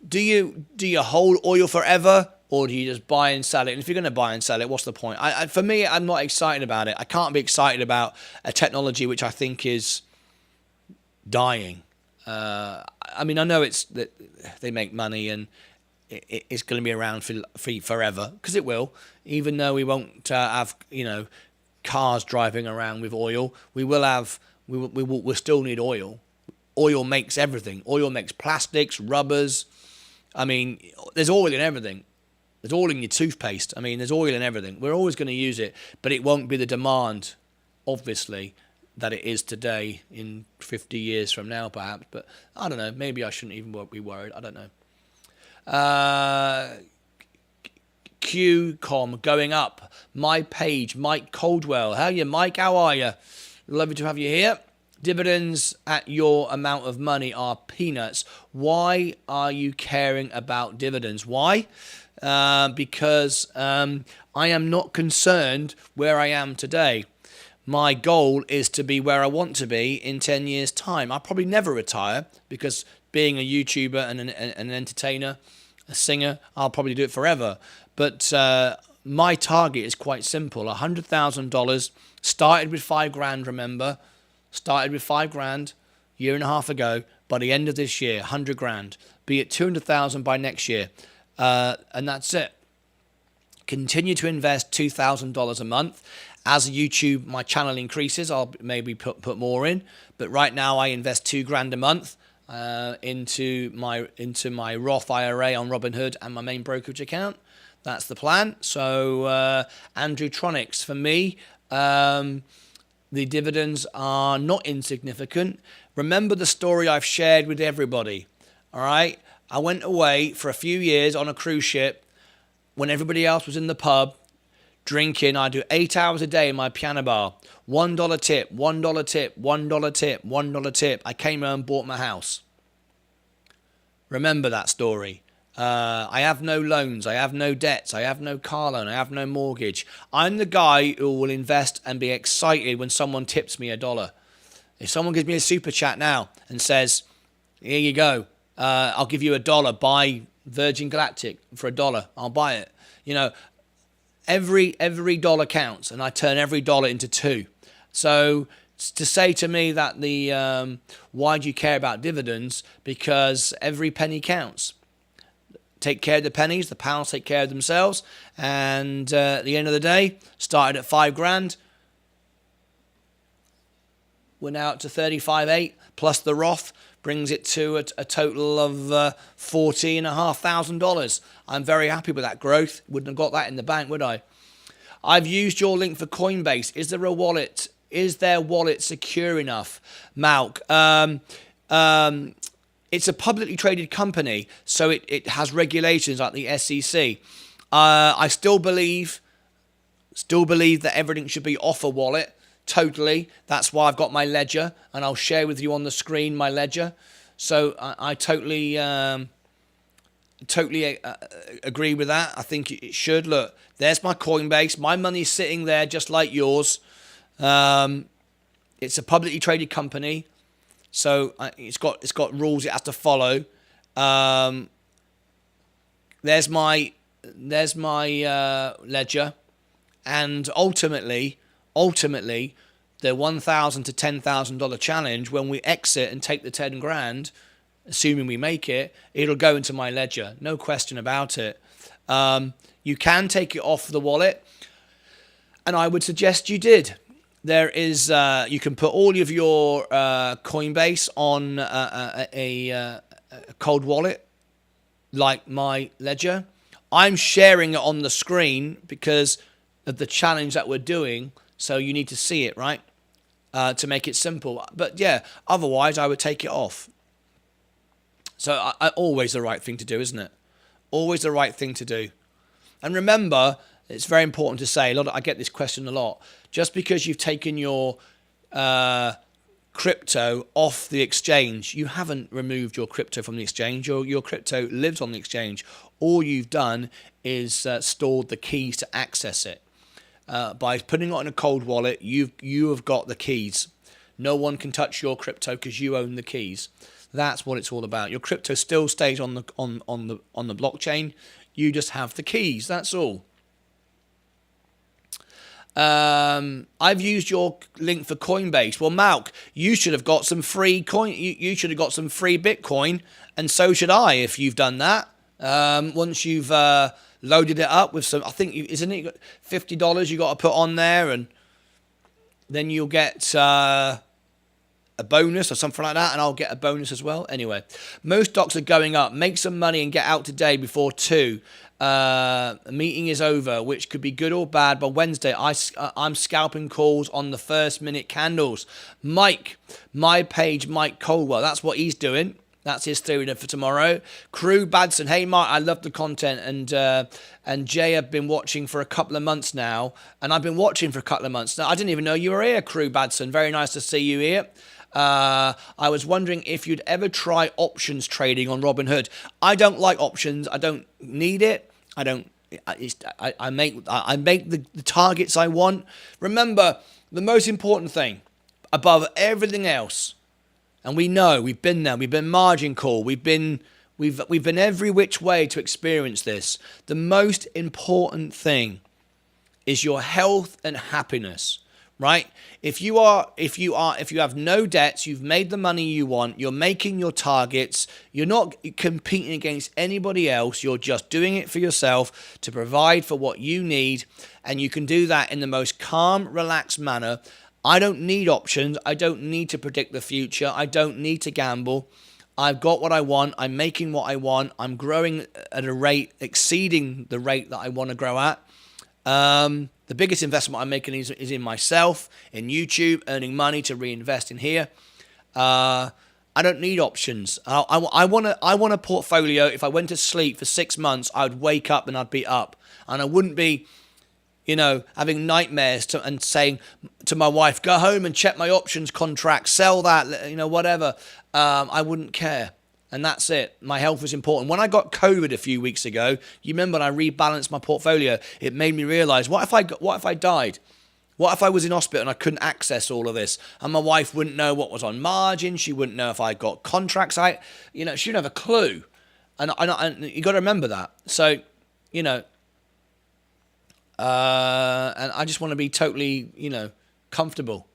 [SPEAKER 1] do you hold oil forever, or do you just buy and sell it? And if you're going to buy and sell it, what's the point? For me, I'm not excited about it. I can't be excited about a technology which I think is dying. I mean, I know it's that they make money and it's going to be around for forever, because it will. Even though we won't have cars driving around with oil, we'll still need oil. Oil makes everything. Oil makes plastics, rubbers. I mean, there's oil in everything. There's oil in your toothpaste. I mean, there's oil in everything. We're always going to use it, but it won't be the demand, obviously, that it is today in 50 years from now, perhaps. But I don't know. Maybe I shouldn't even be worried. I don't know. QCOM going up. My page, Mike Coldwell. How are you, Mike? How are you? Lovely to have you here. Dividends at your amount of money are peanuts. Why are you caring about dividends? Why? Because I am not concerned where I am today. My goal is to be where I want to be in 10 years' time. I'll probably never retire, because being a YouTuber and an entertainer, a singer, I'll probably do it forever. But my target is quite simple. $100,000. Started with $5,000, remember? Started with $5,000 a year and a half ago. By the end of this year, $100,000. Be at $200,000 by next year. And that's it. Continue to invest $2,000 a month. As YouTube, my channel increases, I'll maybe put more in. But right now, I invest $2,000 a month into my Roth IRA on Robinhood and my main brokerage account. That's the plan. So Andrew Tronics, for me, the dividends are not insignificant. Remember the story I've shared with everybody. All right, I went away for a few years on a cruise ship when everybody else was in the pub drinking. I do 8 hours a day in my piano bar. $1 tip, $1 tip, $1 tip, $1 tip. I came home and bought my house. Remember that story. I have no loans. I have no debts. I have no car loan. I have no mortgage. I'm the guy who will invest and be excited when someone tips me $1. If someone gives me a super chat now and says, here you go, I'll give you $1, buy Virgin Galactic for $1, I'll buy it. Every dollar counts, and I turn every dollar into two. So to say to me that why do you care about dividends? Because every penny counts. Take care of the pennies, the pounds take care of themselves. And at the end of the day, started at $5,000. We're now up to 35.8 plus the Roth brings it to a total of $40,500. I'm very happy with that growth. Wouldn't have got that in the bank, would I? I've used your link for Coinbase. Is there a wallet? Is their wallet secure enough? Malk, it's a publicly traded company, so it has regulations like the SEC. I still believe that everything should be off a wallet. Totally. That's why I've got my ledger, and I'll share with you on the screen my ledger. So I totally agree with that. I think it should. Look, there's my Coinbase. My money's sitting there just like yours. It's a publicly traded company, so it's got rules it has to follow. There's my ledger, and ultimately, the $1,000 to $10,000 challenge, when we exit and take the $10,000, assuming we make it, it'll go into my ledger. No question about it. You can take it off the wallet. And I would suggest you did. There is, you can put all of your Coinbase on a cold wallet, like my ledger. I'm sharing it on the screen because of the challenge that we're doing. So you need to see it, right? To make it simple. But yeah, otherwise I would take it off. So always the right thing to do, isn't it? Always the right thing to do. And remember, it's very important to say, I get this question a lot. Just because you've taken your crypto off the exchange, you haven't removed your crypto from the exchange. Your crypto lives on the exchange. All you've done is stored the keys to access it. By putting it on a cold wallet, you have got the keys. No one can touch your crypto because you own the keys. That's what it's all about. Your crypto still stays on the blockchain. You just have the keys. That's all. I've used your link for Coinbase. Well, Malk, you should have got some free coin. You should have got some free Bitcoin, and so should I if you've done that. Once you've loaded it up with some, I think isn't it $50 you got to put on there, and then you'll get a bonus or something like that, and I'll get a bonus as well. Anyway, most stocks are going up. Make some money and get out today before 2. The meeting is over, which could be good or bad. By Wednesday, I'm scalping calls on the first minute candles. Mike, my page, Mike Colwell. That's what he's doing. That's his theory for tomorrow. Crew Badson. Hey, Mark, I love the content. And Jay, I've been watching for a couple of months now. And I've been watching for a couple of months now. I didn't even know you were here, Crew Badson. Very nice to see you here. I was wondering if you'd ever try options trading on Robinhood. I don't like options. I don't need it. I don't. I make the targets I want. Remember, the most important thing above everything else, and we know we've been there. We've been margin call. We've been every which way to experience this. The most important thing is your health and happiness. Right? If you have no debts, you've made the money you want, you're making your targets, you're not competing against anybody else, you're just doing it for yourself to provide for what you need, and you can do that in the most calm, relaxed manner. I don't need options. I don't need to predict the future. I don't need to gamble. I've got what I want. I'm making what I want. I'm growing at a rate exceeding the rate that I want to grow at. The biggest investment I'm making is in myself, in YouTube, earning money to reinvest in here. I don't need options. I want a portfolio. If I went to sleep for 6 months, I would wake up and I'd be up. And I wouldn't be, having nightmares and saying to my wife, go home and check my options contract, sell that, whatever. I wouldn't care. And that's it. My health was important. When I got COVID a few weeks ago, you remember when I rebalanced my portfolio, it made me realize, what if I died? What if I was in hospital and I couldn't access all of this? And my wife wouldn't know what was on margin. She wouldn't know if I got contracts. She wouldn't have a clue. And you got to remember that. So, and I just want to be totally, comfortable.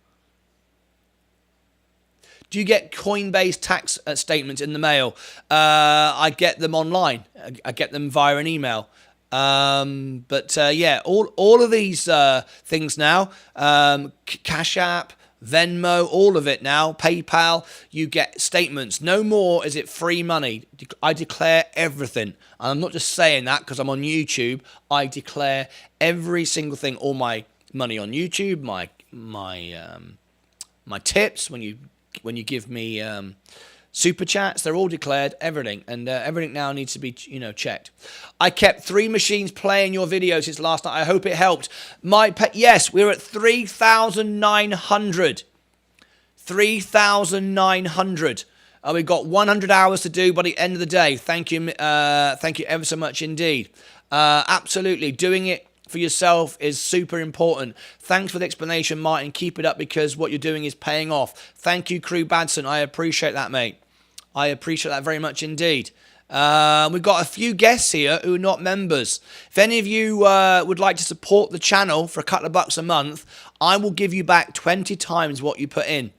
[SPEAKER 1] Do you get Coinbase tax statements in the mail? I get them online. I get them via an email. All of these things now, Cash App, Venmo, all of it now, PayPal, you get statements. No more is it free money. I declare everything. And I'm not just saying that because I'm on YouTube. I declare every single thing, all my money on YouTube, my tips when you give me super chats, they're all declared, everything. And everything now needs to be, checked. I kept 3 machines playing your videos since last night. I hope it helped. Yes, we're at 3,900. 3,900. We've got 100 hours to do by the end of the day. Thank you ever so much indeed. Absolutely. Doing it for yourself is super important. Thanks for the explanation, Martin. Keep it up because what you're doing is paying off. Thank you, Crew Badson. I appreciate that, mate. I appreciate that very much indeed. We've got a few guests here who are not members. If any of you would like to support the channel for a couple of bucks a month, I will give you back 20 times what you put in.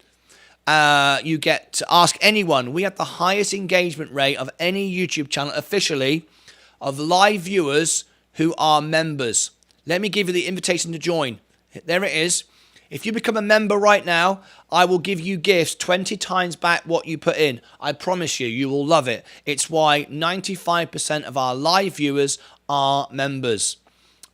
[SPEAKER 1] You get to ask anyone. We have the highest engagement rate of any YouTube channel officially of live viewers who are members. Let me give you the invitation to join. There it is. If you become a member right now, I will give you gifts 20 times back what you put in. I promise you, you will love it. It's why 95% of our live viewers are members.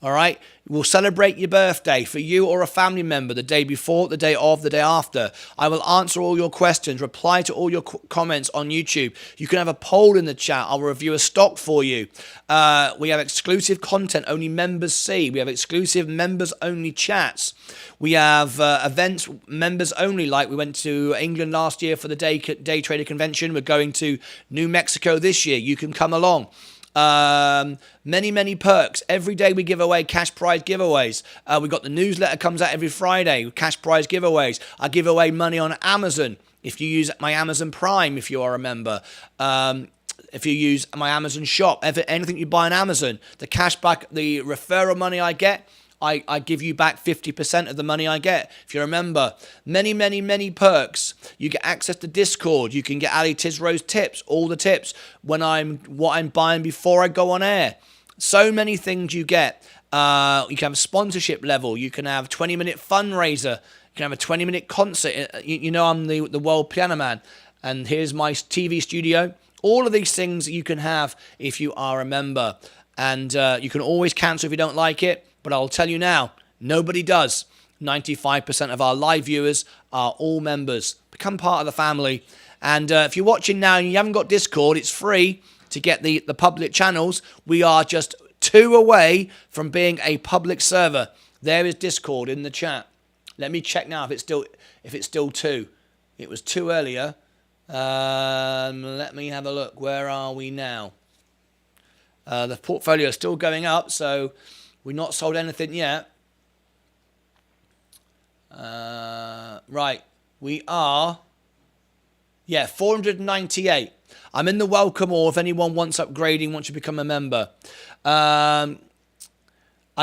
[SPEAKER 1] All right? We'll celebrate your birthday for you or a family member the day before, the day of, the day after. I will answer all your questions, reply to all your comments on YouTube. You can have a poll in the chat. I'll review a stock for you. We have exclusive content only members see. We have exclusive members only chats. We have events members only, like we went to England last year for the day trader convention. We're going to New Mexico this year. You can come along. Many perks. Every day we give away cash prize giveaways. We've got the newsletter comes out every Friday, cash prize giveaways. I give away money on Amazon if you use my Amazon Prime, if you are a member. If you use my Amazon shop, anything you buy on Amazon, the cashback, the referral money I get, I give you back 50% of the money I get. If you remember, many perks. You get access to Discord. You can get Ali Tizro's tips, all the tips, what I'm buying before I go on air. So many things you get. You can have a sponsorship level. You can have 20-minute fundraiser. You can have a 20-minute concert. You know I'm the world piano man. And here's my TV studio. All of these things you can have if you are a member. And you can always cancel if you don't like it. But I'll tell you now, nobody does. 95% of our live viewers are all members. Become part of the family. And if you're watching now and you haven't got Discord, it's free to get the public channels. We are just 2 away from being a public server. There is Discord in the chat. Let me check now if it's still 2. It was 2 earlier. Let me have a look. Where are we now? The portfolio is still going up, so we've not sold anything yet. Right. We are, 498. I'm in the welcome all if anyone wants upgrading, wants to become a member. I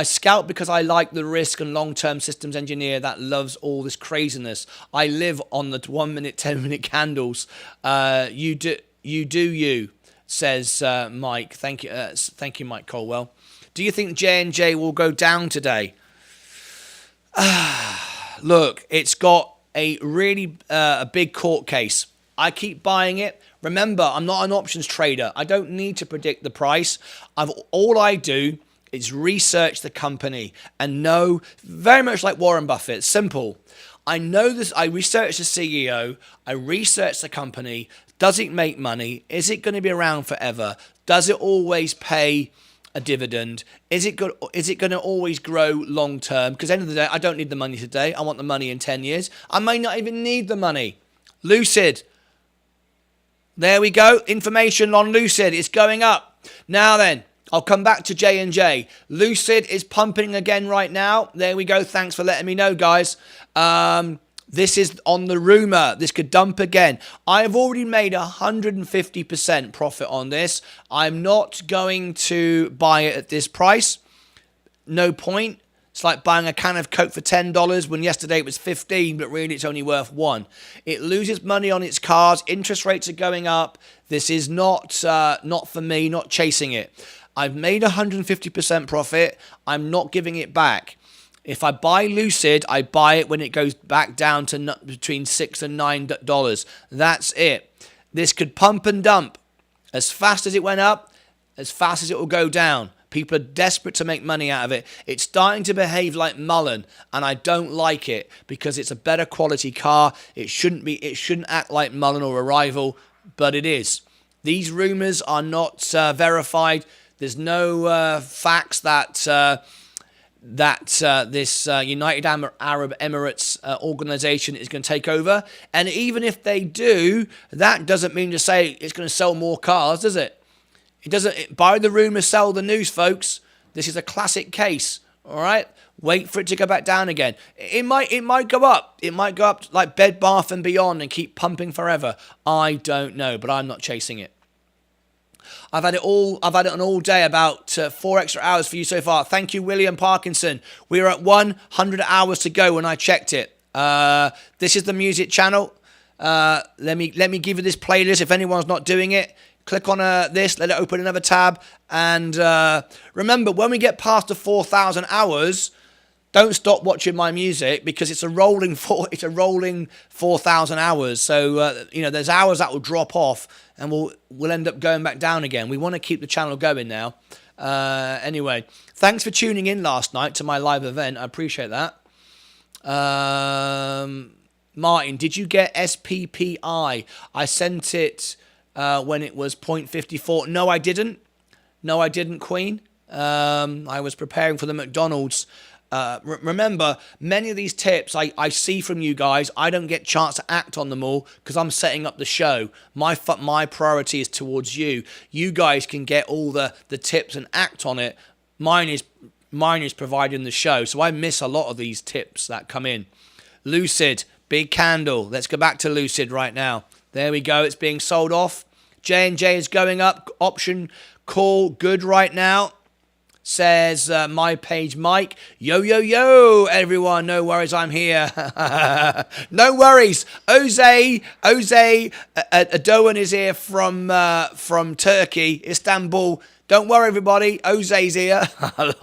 [SPEAKER 1] scout because I like the risk and long-term systems engineer that loves all this craziness. I live on the 1 minute, 10-minute candles. You do, says Mike. Thank you, Mike Colwell. Do you think J&J will go down today? Look, it's got a really a big court case. I keep buying it. Remember, I'm not an options trader. I don't need to predict the price. All I do is research the company and know, very much like Warren Buffett, simple. I know this. I research the CEO. I research the company. Does it make money? Is it going to be around forever? Does it always pay a dividend? Is it good? Is it going to always grow long term? Because at the end of the day, I don't need the money today. I want the money in 10 years. I may not even need the money. Lucid. There we go. Information on Lucid. It's going up. Now then, I'll come back to J&J. Lucid is pumping again right now. There we go. Thanks for letting me know, guys. This is on the rumor. This could dump again. I've already made 150% profit on this. I'm not going to buy it at this price. No point. It's like buying a can of Coke for $10 when yesterday it was $15, but really it's only worth $1. It loses money on its cars. Interest rates are going up. This is not for me, not chasing it. I've made 150% profit. I'm not giving it back. If I buy Lucid, I buy it when it goes back down to between $6 and $9. That's it. This could pump and dump. As fast as it went up, as fast as it will go down. People are desperate to make money out of it. It's starting to behave like Mullen, and I don't like it because it's a better quality car. It shouldn't act like Mullen or a rival, but it is. These rumors are not verified. There's no facts that this United Arab Emirates organization is going to take over. And even if they do, that doesn't mean to say it's going to sell more cars, does it? It doesn't. Buy the rumor, sell the news, folks. This is a classic case. All right. Wait for it to go back down again. It might go up. It might go up like Bed Bath and Beyond and keep pumping forever. I don't know, but I'm not chasing it. I've had it on all day, about 4 extra hours for you so far. Thank you, William Parkinson. We are at 100 hours to go when I checked it. This is the music channel. Let me give you this playlist. If anyone's not doing it, click on this, let it open another tab. And remember, when we get past the 4,000 hours, don't stop watching my music, because it's a rolling 4,000 hours. So there's hours that will drop off, and we'll end up going back down again. We want to keep the channel going now. Anyway, thanks for tuning in last night to my live event. I appreciate that. Martin, did you get SPPI? I sent it when it was 0.54. No, I didn't. Queen. I was preparing for the McDonald's. Remember, many of these tips I see from you guys. I don't get a chance to act on them all because I'm setting up the show. My priority is towards you. You guys can get all the tips and act on it. Mine is providing the show. So I miss a lot of these tips that come in. Lucid, big candle. Let's go back to Lucid right now. There we go. It's being sold off. J&J is going up. Option call good right now. Says my page Mike. Yo, everyone. No worries, I'm here. No worries. Jose Adoan is here from Turkey, Istanbul. Don't worry, everybody. Jose's here. I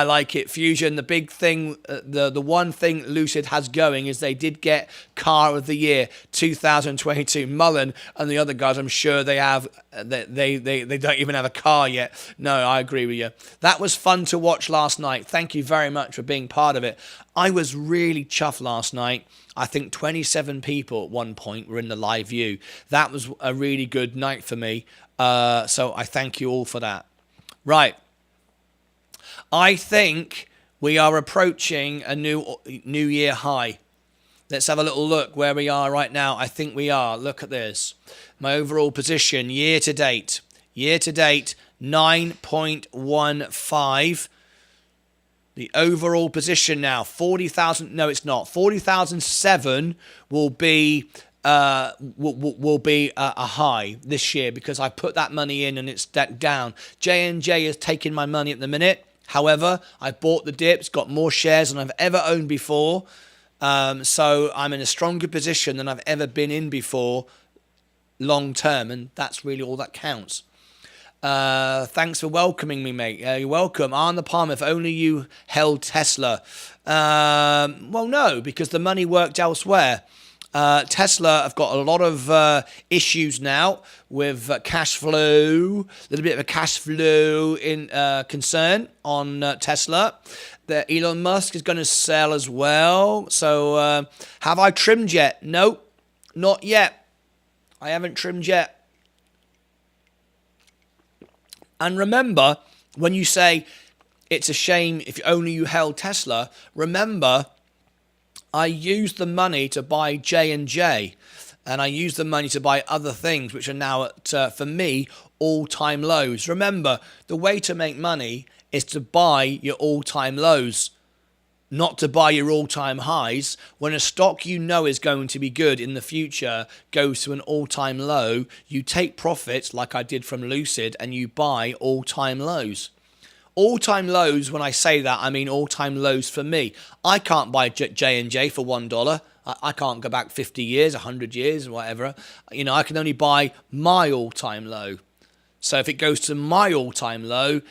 [SPEAKER 1] like it. Fusion, the big thing, the one thing Lucid has going is they did get Car of the Year 2022. Mullen and the other guys, I'm sure they have. They don't even have a car yet. No, I agree with you. That was fun to watch last night. Thank you very much for being part of it. I was really chuffed last night. I think 27 people at one point were in the live view. That was a really good night for me. So I thank you all for that. Right. I think we are approaching a new year high. Let's have a little look where we are right now. I think we are. Look at this. My overall position year to date, 9.15. The overall position now, 40,000. No, it's not. 40,007 will be a high this year because I put that money in and it's down. J&J is taking my money at the minute. However, I bought the dips, got more shares than I've ever owned before. So I'm in a stronger position than I've ever been in before long term, and that's really all that counts. Thanks for welcoming me, mate. You're welcome. On the palm, if only you held Tesla. Well, no, because the money worked elsewhere. Tesla have got a lot of issues now with cash flow, a little bit of a cash flow in concern on Tesla. Elon Musk is going to sell as well. So have I trimmed yet? Nope, not yet. I haven't trimmed yet. And remember, when you say it's a shame if only you held Tesla, remember, I used the money to buy J&J, and I used the money to buy other things, which are now at, for me, all-time lows. Remember, the way to make money is to buy your all-time lows, not to buy your all-time highs. When a stock you know is going to be good in the future goes to an all-time low, you take profits like I did from Lucid and you buy all-time lows. All-time lows, when I say that, I mean all-time lows for me. I can't buy J&J for $1. I can't go back 50 years, 100 years, whatever. You know, I can only buy my all-time low. So if it goes to my all-time low,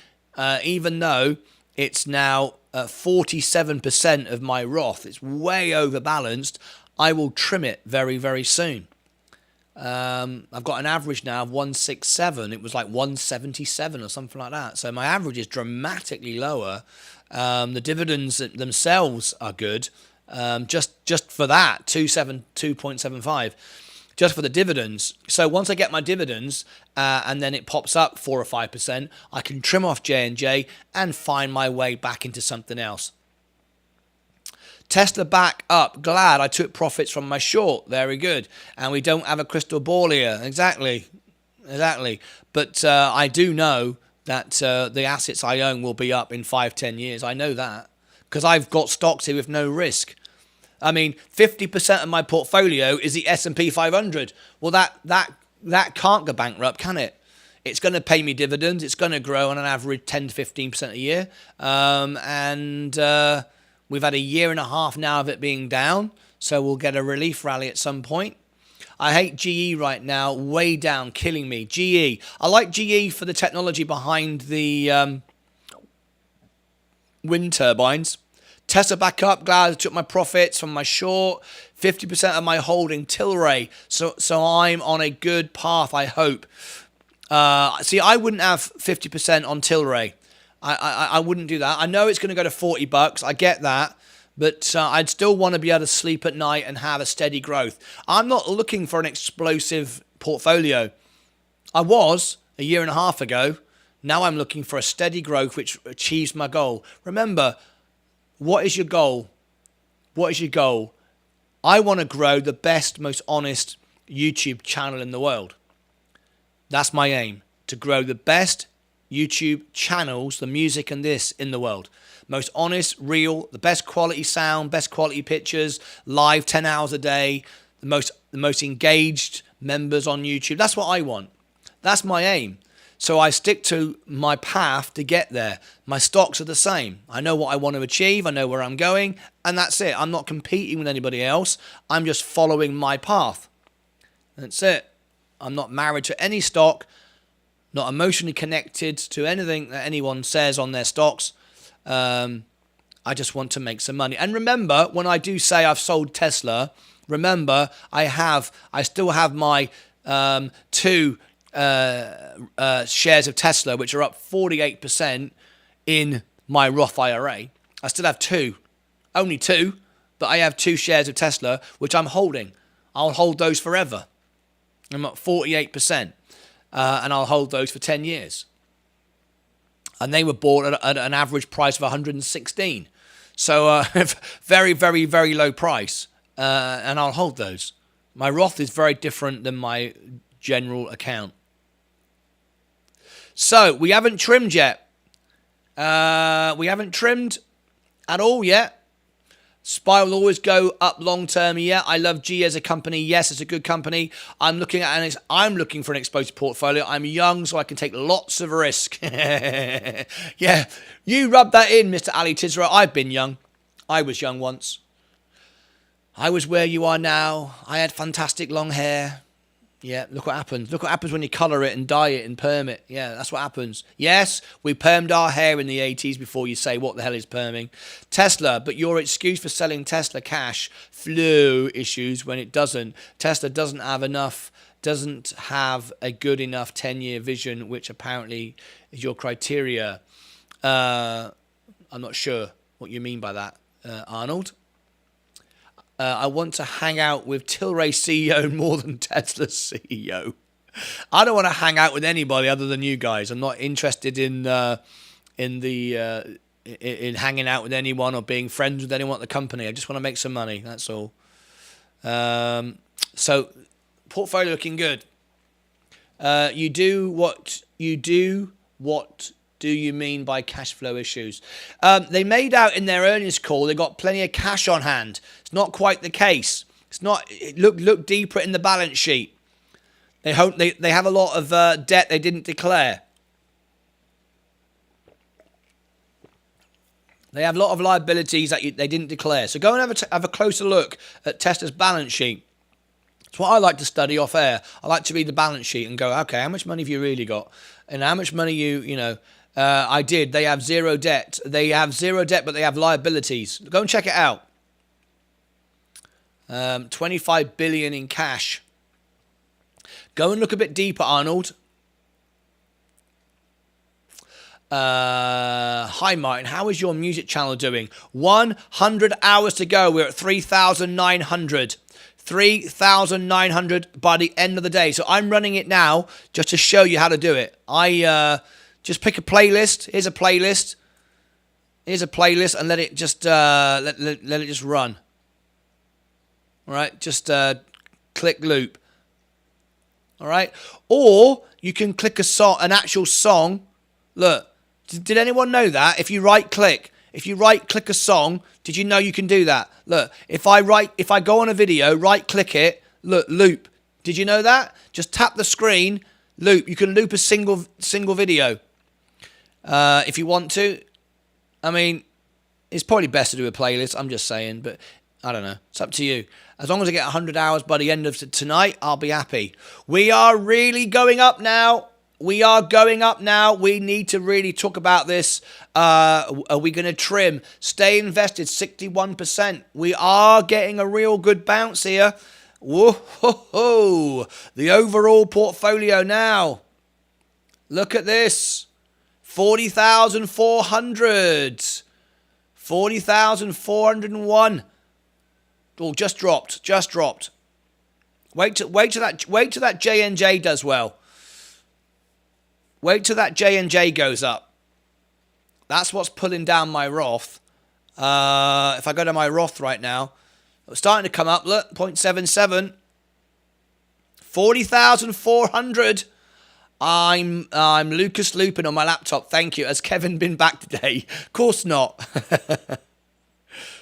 [SPEAKER 1] even though it's now 47% of my Roth, it's way overbalanced, I will trim it very, very soon. I've got an average now of 167. It was like 177 or something like that. So my average is dramatically lower. The dividends themselves are good. Just for that, 2.75. Just for the dividends. So once I get my dividends and then it pops up 4 or 5%, I can trim off J&J and find my way back into something else. Tesla back up. Glad I took profits from my short. Very good. And we don't have a crystal ball here. Exactly. But I do know that the assets I own will be up in 5-10 years. I know that because I've got stocks here with no risk. I mean, 50% of my portfolio is the S&P 500. Well, that can't go bankrupt, can it? It's going to pay me dividends. It's going to grow on an average 10 to 15% a year. We've had a year and a half now of it being down, so we'll get a relief rally at some point. I hate GE right now, way down, killing me. GE. I like GE for the technology behind the wind turbines, Tesla back up. Glad I took my profits from my short. 50% of my holding Tilray. So I'm on a good path, I hope. See, I wouldn't have 50% on Tilray. I wouldn't do that. I know it's going to go to $40. I get that. But I'd still want to be able to sleep at night and have a steady growth. I'm not looking for an explosive portfolio. I was a year and a half ago. Now I'm looking for a steady growth which achieves my goal. Remember, what is your goal? What is your goal? I want to grow the best, most honest YouTube channel in the world. That's my aim, to grow the best YouTube channels, the music and this in the world. Most honest, real, the best quality sound, best quality pictures, live 10 hours a day, the most engaged members on YouTube. That's what I want. That's my aim. So I stick to my path to get there. My stocks are the same. I know what I want to achieve. I know where I'm going. And that's it. I'm not competing with anybody else. I'm just following my path. That's it. I'm not married to any stock, not emotionally connected to anything that anyone says on their stocks. I just want to make some money. And remember, when I do say I've sold Tesla, remember I still have my 2 shares of Tesla, which are up 48% in my Roth IRA. I still have 2, only 2, but I have 2 shares of Tesla, which I'm holding. I'll hold those forever. I'm at 48%, and I'll hold those for 10 years. And they were bought at an average price of 116. So very, very, very low price. And I'll hold those. My Roth is very different than my general account. So we haven't trimmed yet. We haven't trimmed at all yet. SPY will always go up long term. Yeah, I love G as a company. Yes, it's a good company. I'm looking for an exposed portfolio. I'm young, so I can take lots of risk. Yeah, you rub that in, Mr. Ali Tizro. I've been young. I was young once. I was where you are now. I had fantastic long hair. Yeah, look what happens. Look what happens when you colour it and dye it and perm it. Yeah, that's what happens. Yes, we permed our hair in the 80s before you say, what the hell is perming? Tesla, but your excuse for selling Tesla cash, flow issues when it doesn't. Tesla doesn't have a good enough 10-year vision, which apparently is your criteria. I'm not sure what you mean by that, Arnold. I want to hang out with Tilray CEO more than Tesla CEO. I don't want to hang out with anybody other than you guys. I'm not interested in hanging out with anyone or being friends with anyone at the company. I just want to make some money. That's all. So portfolio looking good. You do what do you mean by cash flow issues? They made out in their earnings call they got plenty of cash on hand. It's not quite the case. It's not. Look deeper in the balance sheet. They have a lot of debt they didn't declare. They have a lot of liabilities that they didn't declare. So go and have a closer look at Tesla's balance sheet. It's what I like to study off air. I like to read the balance sheet and go, okay, how much money have you really got? And how much money I did. They have zero debt. They have zero debt, but they have liabilities. Go and check it out. 25 billion in cash. Go and look a bit deeper, Arnold. Hi, Martin. How is your music channel doing? 100 hours to go. We're at 3,900. 3,900 by the end of the day. So I'm running it now just to show you how to do it. I just pick a playlist. Here's a playlist. And let it just let it just run. All right, just click loop. All right, or you can click an actual song. Look, did anyone know that? If you right click a song, did you know you can do that? Look, if I go on a video, right click it, look, loop. Did you know that? Just tap the screen, loop. You can loop a single video if you want to. I mean, it's probably best to do a playlist. I'm just saying, but I don't know. It's up to you. As long as I get 100 hours by the end of tonight, I'll be happy. We are really going up now. We are going up now. We need to really talk about this. Are we going to trim? Stay invested, 61%. We are getting a real good bounce here. Whoa, the overall portfolio now. Look at this. 40,400. 40,401. Oh, just dropped. Wait till that J&J does well. Wait till that J&J goes up. That's what's pulling down my Roth. If I go to my Roth right now, it's starting to come up. Look, 0.77. 40,400. I'm Lucas Lupin on my laptop. Thank you. Has Kevin been back today? Of course not.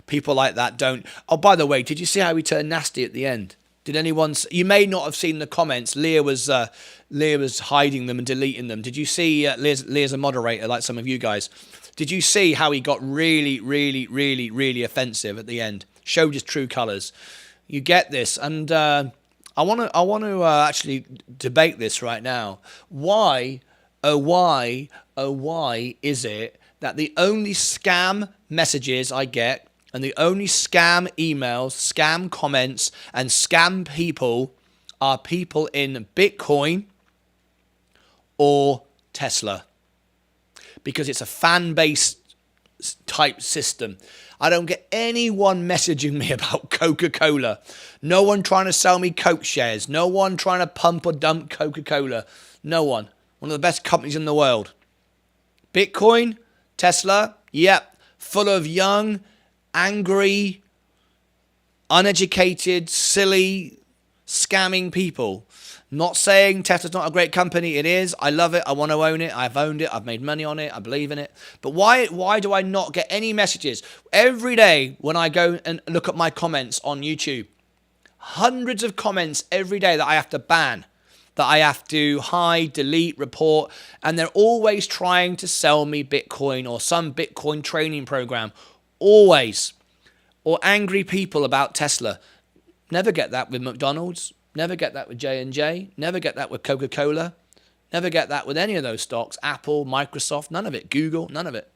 [SPEAKER 1] People like that don't. Oh, by the way, did you see how he turned nasty at the end? Did anyone? You may not have seen the comments. Leah was hiding them and deleting them. Did you see? Leah's a moderator, like some of you guys. Did you see how he got really, really, really, really offensive at the end? Showed his true colours. You get this, and I want to actually debate this right now. Why is it that the only scam messages I get and the only scam emails, scam comments, and scam people are people in Bitcoin or Tesla? Because it's a fan-based type system. I don't get anyone messaging me about Coca-Cola. No one trying to sell me Coke shares. No one trying to pump or dump Coca-Cola. No one. One of the best companies in the world. Bitcoin, Tesla, yep, full of young, angry, uneducated, silly, scamming people. Not saying Tesla's not a great company. It is. I love it. I want to own it. I've owned it. I've made money on it. I believe in it. But why do I not get any messages? Every day when I go and look at my comments on YouTube, hundreds of comments every day that I have to ban, that I have to hide, delete, report, and they're always trying to sell me Bitcoin or some Bitcoin training program. Always. Or angry people about Tesla. Never get that with McDonald's. Never get that with J&J. Never get that with Coca-Cola. Never get that with any of those stocks. Apple, Microsoft, none of it. Google, none of it.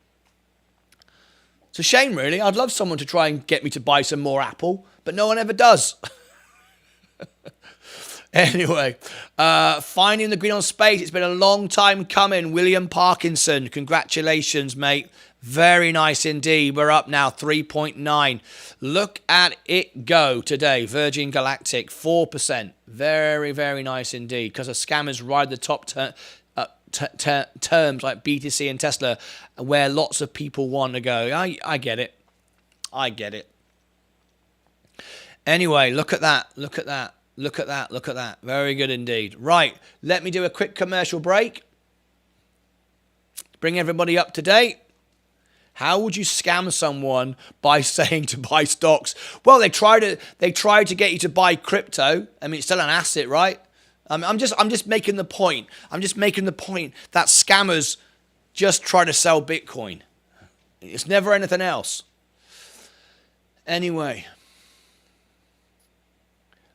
[SPEAKER 1] It's a shame, really. I'd love someone to try and get me to buy some more Apple, but no one ever does. Anyway, finding the green on space. It's been a long time coming. William Parkinson, congratulations, mate. Very nice indeed. We're up now, 3.9. Look at it go today. Virgin Galactic, 4%. Very, very nice indeed. Because the scammers ride the top terms like BTC and Tesla, where lots of people want to go. I get it. I get it. Anyway, look at that. Look at that. Look at that. Look at that. Very good indeed. Right. Let me do a quick commercial break. Bring everybody up to date. How would you scam someone by saying to buy stocks? Well, they try to get you to buy crypto. I mean, it's still an asset, right? I'm just making the point. I'm just making the point that scammers just try to sell Bitcoin. It's never anything else. Anyway,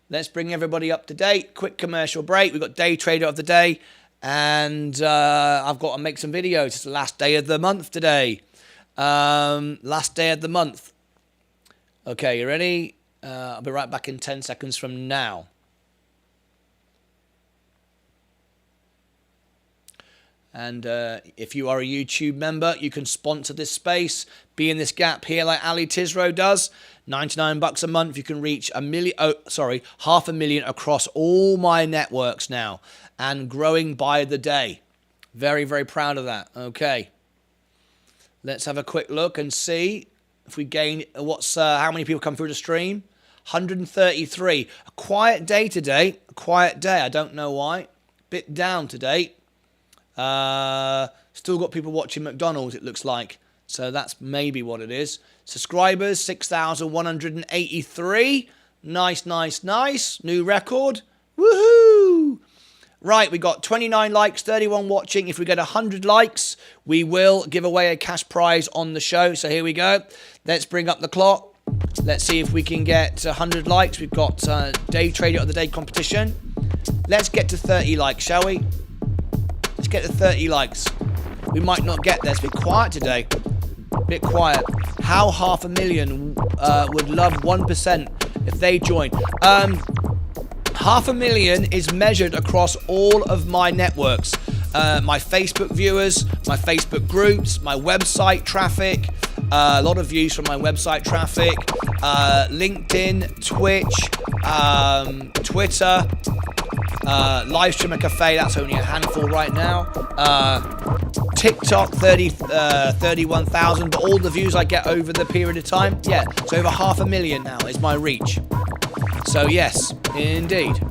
[SPEAKER 1] let's bring everybody up to date. Quick commercial break. We've got day trader of the day, and I've got to make some videos. It's the last day of the month today. Last day of the month. Okay, you ready? I'll be right back in 10 seconds from now. And if you are a YouTube member, you can sponsor this space, be in this gap here like Ali Tizro does. $99 a month. You can reach $500,000 across all my networks now, and growing by the day. Very, very proud of that. Okay. Let's have a quick look and see if we gain how many people come through the stream. 133. A quiet day today. A quiet day. I don't know why. Bit down today. Still got people watching McDonald's, it looks like. So that's maybe what it is. Subscribers, 6,183. Nice, nice, nice. New record. Woohoo! Right, we got 29 likes, 31 watching. If we get 100 likes, we will give away a cash prize on the show. So here we go. Let's bring up the clock. Let's see if we can get 100 likes. We've got Day Trader of the Day competition. Let's get to 30 likes, shall we? to get to 30 likes. We might not get there. It's a bit quiet today. Bit quiet. How 500,000 would love 1% if they join? 500,000 is measured across all of my networks. My Facebook viewers, my Facebook groups, my website traffic, a lot of views from my website traffic, LinkedIn, Twitch, Twitter, Livestreamer Cafe, that's only a handful right now. TikTok, 31,000, but all the views I get over the period of time, yeah, it's over 500,000 now is my reach. So yes, indeed.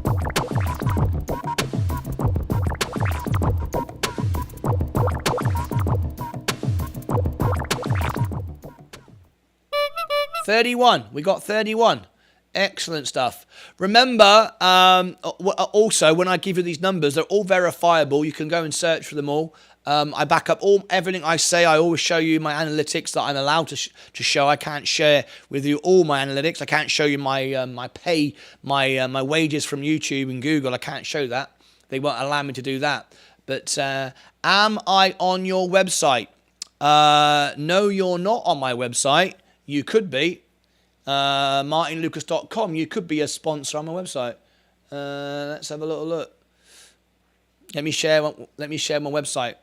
[SPEAKER 1] We got 31. Excellent stuff. Remember, also, when I give you these numbers, they're all verifiable. You can go and search for them all. I back up everything I say. I always show you my analytics that I'm allowed to show. I can't share with you all my analytics. I can't show you my pay, my wages from YouTube and Google. I can't show that. They won't allow me to do that. But am I on your website? No, you're not on my website. You could be. MartynLucas.com. You could be a sponsor on my website. Let's have a little look. Let me share my website.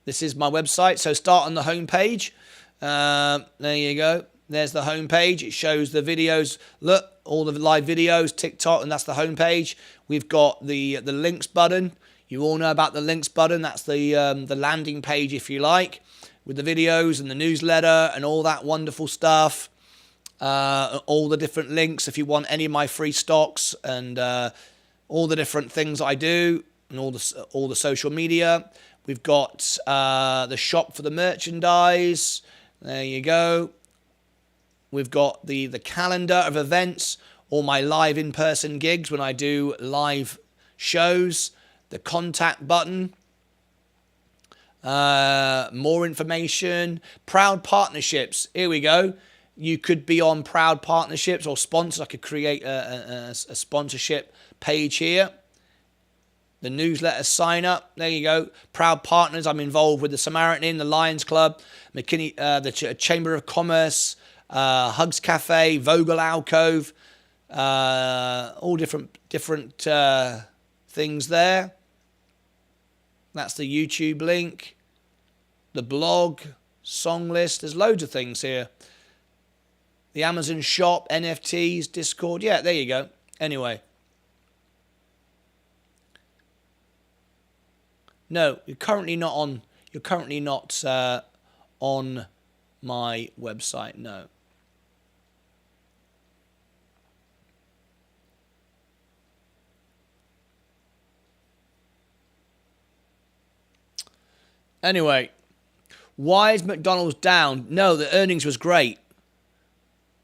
[SPEAKER 1] This is my website. So start on the home page. There you go. There's the home page. It shows the videos. Look, all the live videos, TikTok, and that's the home page. We've got the links button. You all know about the links button. That's the landing page, if you like, with the videos and the newsletter and all that wonderful stuff. All the different links if you want any of my free stocks and all the different things I do and all the social media. We've got the shop for the merchandise. There you go. We've got the calendar of events, all my live in-person gigs when I do live shows, the contact button. More information, proud partnerships. Here we go. You could be on proud partnerships or sponsors. I could create a sponsorship page here. The newsletter sign up. There you go. Proud partners. I'm involved with the Samaritan Inn, the Lions Club, McKinney, the Chamber of Commerce, Hugs Cafe, Vogel Alcove. All different things there. That's the YouTube link, the blog, song list. There's loads of things here. The Amazon shop, NFTs, Discord. Yeah, there you go. Anyway. No, you're currently not on my website. No. Anyway, why is McDonald's down? No, the earnings was great.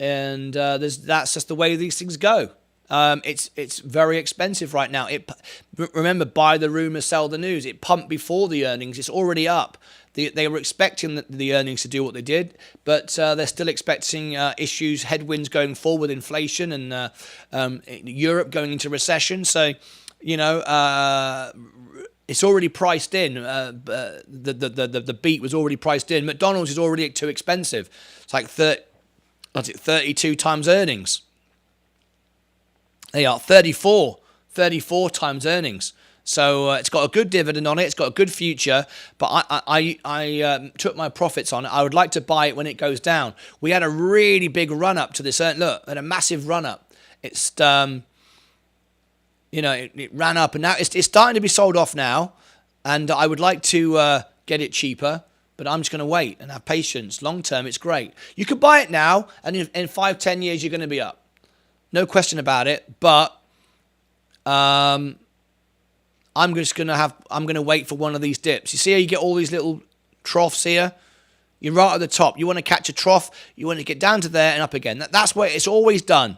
[SPEAKER 1] And that's just the way these things go. It's very expensive right now. Remember, buy the rumor, sell the news. It pumped before the earnings. It's already up. They were expecting the earnings to do what they did, but they're still expecting issues, headwinds going forward, inflation, and Europe going into recession. So, it's already priced in. The beat was already priced in. McDonald's is already too expensive. It's like 32 times earnings. They are 34 times earnings. So it's got a good dividend on it. It's got a good future. But I took my profits on it. I would like to buy it when it goes down. We had a really big run up to this. Look, had a massive run up. It's it ran up, and now it's starting to be sold off now. And I would like to get it cheaper. But I'm just going to wait and have patience. Long term, it's great. You could buy it now, and in 5-10 years, you're going to be up. No question about it. But I'm going to wait for one of these dips. You see how you get all these little troughs here? You're right at the top. You want to catch a trough. You want to get down to there and up again. That's where it's always done.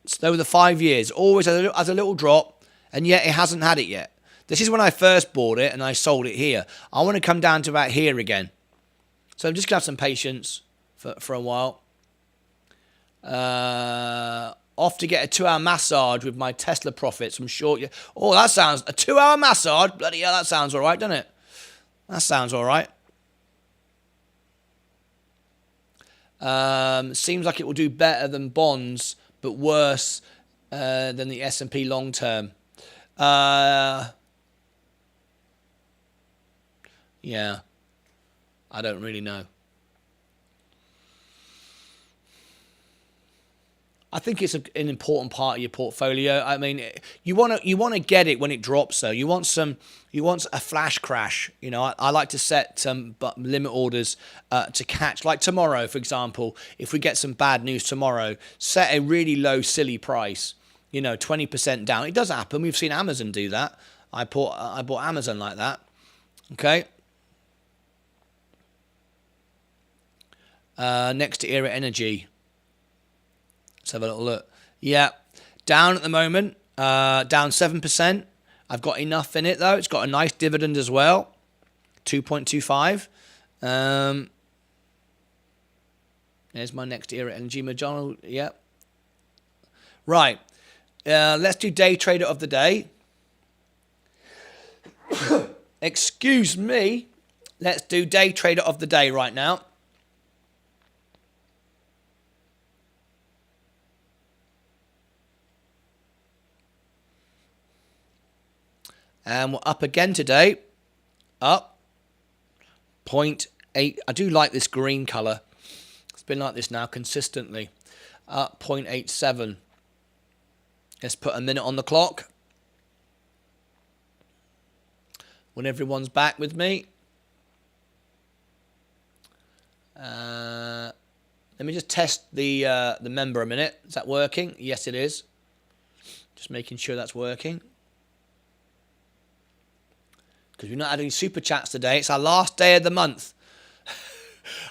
[SPEAKER 1] It's over the 5 years. Always has a little drop, and yet it hasn't had it yet. This is when I first bought it and I sold it here. I want to come down to about here again. So I'm just going to have some patience for a while. Off to get a 2-hour massage with my Tesla profits. I'm sure. Oh, that sounds a 2-hour massage. Bloody hell, that sounds all right, doesn't it? That sounds all right. Seems like it will do better than bonds, but worse than the S&P long term. Yeah, I don't really know. I think it's an important part of your portfolio. I mean, you want to get it when it drops. Though you want a flash crash. You know, I like to set limit orders to catch. Like tomorrow, for example, if we get some bad news tomorrow, set a really low, silly price. 20% down. It does happen. We've seen Amazon do that. I bought Amazon like that. Okay. Next to Era Energy. Let's have a little look. Yeah, down at the moment, down 7%. I've got enough in it, though. It's got a nice dividend as well, 2.25. There's my next Era Energy. Majono, yeah. Right, let's do day trader of the day. Excuse me. Let's do day trader of the day right now. And we're up again today. Up 0.8. I do like this green colour. It's been like this now consistently. Up 0.87. Let's put a minute on the clock. When everyone's back with me. Let me just test the member a minute. Is that working? Yes, it is. Just making sure that's working. Because we've not had any super chats today. It's our last day of the month.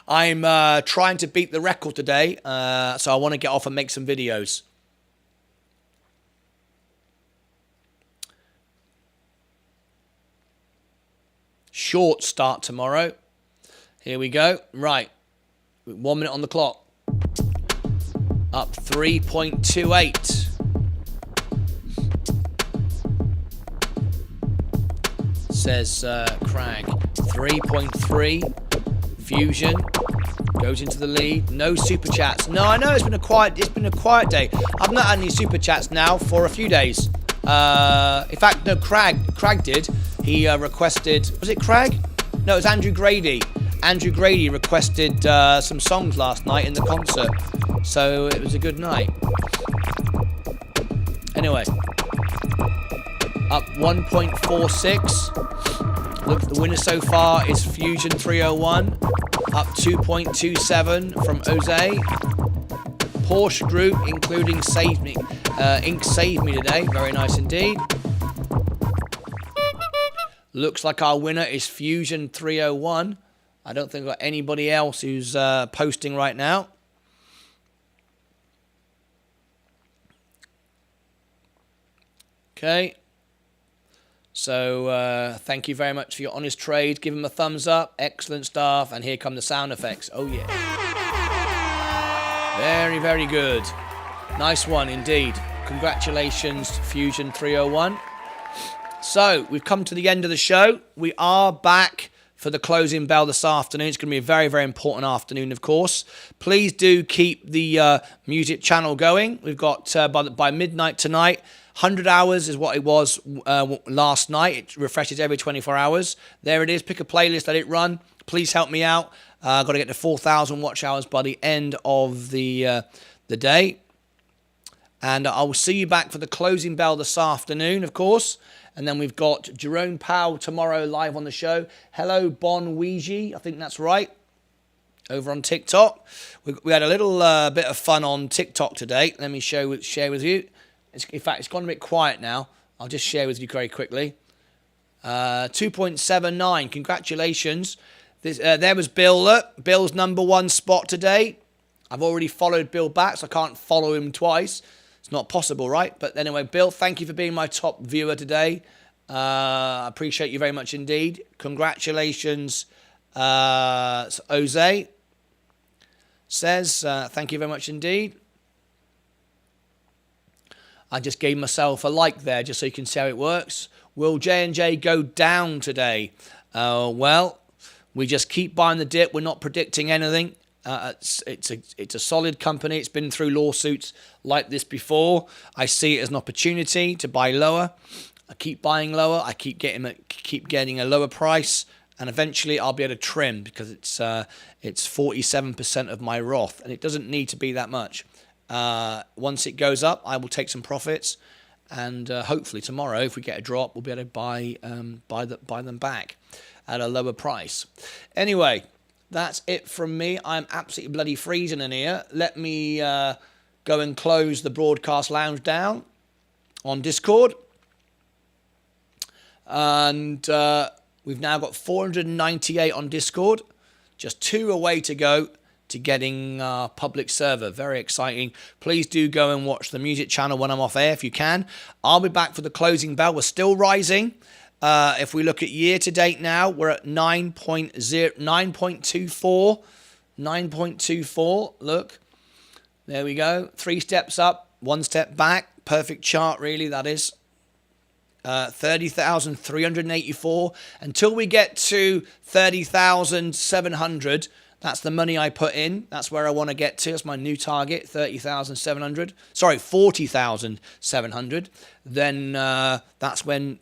[SPEAKER 1] I'm trying to beat the record today, so I want to get off and make some videos. Short start tomorrow. Here we go. Right. 1 minute on the clock. Up 3.28. Says Crag. 3.3. Fusion goes into the lead. No super chats. No, I know it's been a quiet day. I've not had any super chats now for a few days. In fact, no, Crag did. He requested. Was it Crag? No, it was Andrew Grady. Andrew Grady requested some songs last night in the concert, so it was a good night. Anyway, up 1.46. Look, the winner so far is Fusion 301, up 2.27 from Jose. Porsche Group, including Save Me, Inc. Saved Me today. Very nice indeed. Looks like our winner is Fusion 301. I don't think I've got anybody else who's posting right now. Okay. So thank you very much for your honest trade. Give him a thumbs up. Excellent stuff. And here come the sound effects. Oh, yeah. Very, very good. Nice one indeed. Congratulations, Fusion 301. So we've come to the end of the show. We are back for the closing bell this afternoon. It's going to be a very, very important afternoon, of course. Please do keep the music channel going. We've got, by midnight tonight, 100 hours is what it was last night. It refreshes every 24 hours. There it is. Pick a playlist, let it run. Please help me out. I've got to get to 4,000 watch hours by the end of the day. And I will see you back for the closing bell this afternoon, of course. And then we've got Jerome Powell tomorrow live on the show. Hello, Bon Weegie. I think that's right. Over on TikTok. We had a little bit of fun on TikTok today. Let me share with you. In fact, it's gone a bit quiet now. I'll just share with you very quickly. 2.79. Congratulations. There was Bill. Look, Bill's #1 spot today. I've already followed Bill back, so I can't follow him twice. It's not possible, right? But anyway, Bill, thank you for being my top viewer today. I appreciate you very much indeed. Congratulations, Jose. Says, thank you very much indeed. I just gave myself a like there just so you can see how it works. Will J&J go down today? Well, we just keep buying the dip. We're not predicting anything. It's a solid company. It's been through lawsuits like this before. I see it as an opportunity to buy lower. I keep buying lower. I keep getting a lower price, and eventually I'll be able to trim because it's 47% of my Roth, and it doesn't need to be that much. Once it goes up, I will take some profits, and hopefully tomorrow, if we get a drop, we'll be able to buy them back at a lower price. Anyway, that's it from me. I'm absolutely bloody freezing in here. Let me go and close the broadcast lounge down on Discord. And we've now got 498 on Discord. Just 2 away to go to getting our public server. Very exciting. Please do go and watch the music channel when I'm off air if you can. I'll be back for the closing bell. We're still rising. If we look at year to date now, we're at 9.24. 9.24. Look. There we go. 3 steps up, 1 step back. Perfect chart, really, that is. 30,384. Until we get to 30,700, that's the money I put in. That's where I want to get to. That's my new target, 30,700. Sorry, 40,700. Then that's when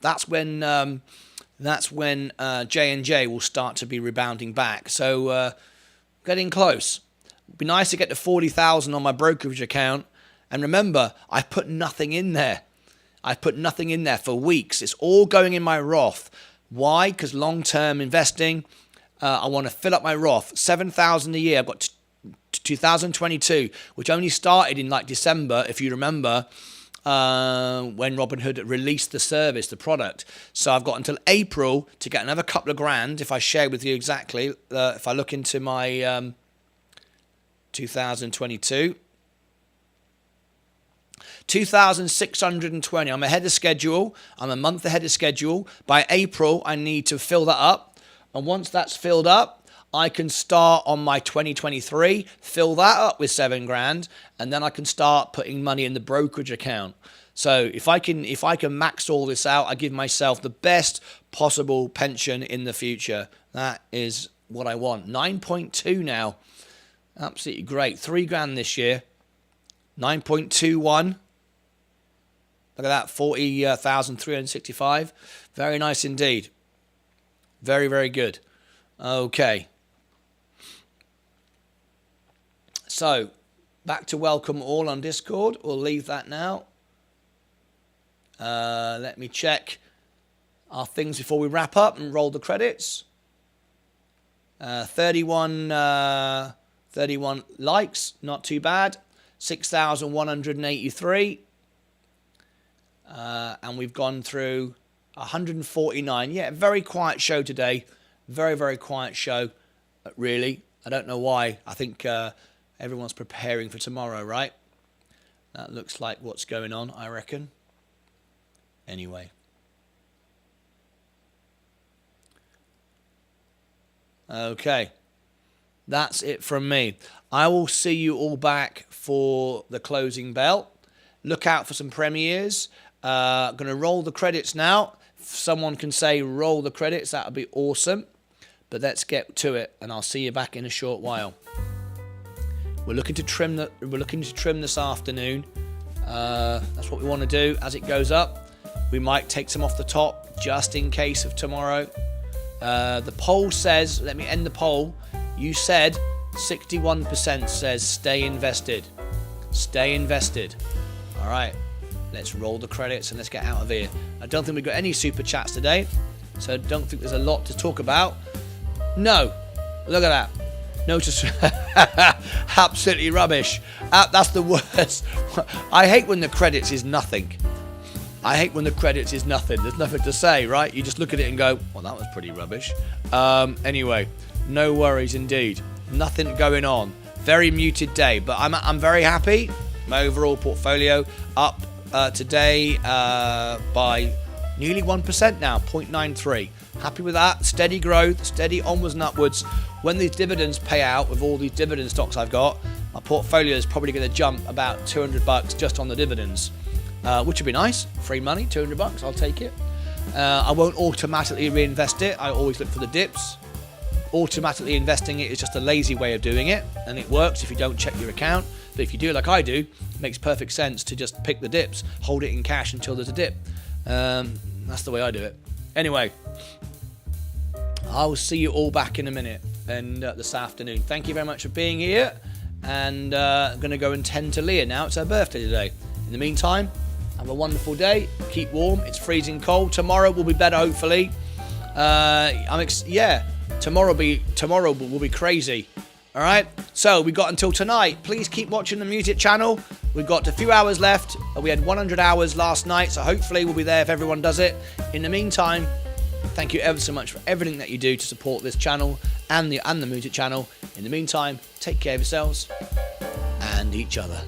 [SPEAKER 1] J&J will start to be rebounding back. So getting close. It'd be nice to get to 40,000 on my brokerage account. And remember, I put nothing in there. I put nothing in there for weeks. It's all going in my Roth. Why? Because long-term investing. I want to fill up my Roth. 7,000 a year. I've got 2022, which only started in like December, if you remember, when Robinhood released the service, the product. So I've got until April to get another couple of grand. If I share with you exactly, if I look into my 2022. 2,620. I'm ahead of schedule. I'm a month ahead of schedule. By April, I need to fill that up. And once that's filled up, I can start on my 2023, fill that up with 7 grand, and then I can start putting money in the brokerage account. So if I can max all this out, I give myself the best possible pension in the future. That is what I want. 9.2 now. Absolutely great. 3 grand this year. 9.21. Look at that, 40,365. Very nice indeed. Very, very good. Okay. So, back to welcome all on Discord. We'll leave that now. Let me check our things before we wrap up and roll the credits. 31 likes, not too bad. 6,183. And we've gone through 149. Yeah, very quiet show today. Very, very quiet show, really. I don't know why. I think everyone's preparing for tomorrow, right? That looks like what's going on, I reckon. Anyway. Okay. That's it from me. I will see you all back for the closing bell. Look out for some premieres. Going to roll the credits now. If someone can say roll the credits, that would be awesome. But let's get to it, and I'll see you back in a short while. We're looking to trim this afternoon. That's what we want to do. As it goes up, we might take some off the top just in case of tomorrow. The poll says, let me end the poll. You said 61% says stay invested. Stay invested. All right. Let's roll the credits and let's get out of here. I don't think we've got any super chats today, so I don't think there's a lot to talk about. No. Look at that. Notice. Absolutely rubbish. That's the worst. I hate when the credits is nothing. I hate when the credits is nothing. There's nothing to say, right? You just look at it and go, well, that was pretty rubbish. Anyway, no worries indeed. Nothing going on. Very muted day, but I'm very happy. My overall portfolio up today by nearly 1% now, 0.93. Happy with that. Steady growth, steady onwards and upwards. When these dividends pay out with all these dividend stocks I've got, my portfolio is probably going to jump about $200 just on the dividends. which would be nice. Free money, $200, I'll take it. I won't automatically reinvest it. I always look for the dips. Automatically investing it is just a lazy way of doing it, and it works if you don't check your account. But if you do it like I do, it makes perfect sense to just pick the dips, hold it in cash until there's a dip. That's the way I do it. Anyway, I will see you all back in a minute and this afternoon. Thank you very much for being here, and I'm going to go and tend to Leah now. It's her birthday today. In the meantime, have a wonderful day. Keep warm. It's freezing cold. Tomorrow will be better, hopefully. Tomorrow will be crazy. All right. So we got until tonight. Please keep watching the music channel. We've got a few hours left. We had 100 hours last night, so hopefully we'll be there if everyone does it. In the meantime, thank you ever so much for everything that you do to support this channel and the music channel. In the meantime, take care of yourselves and each other.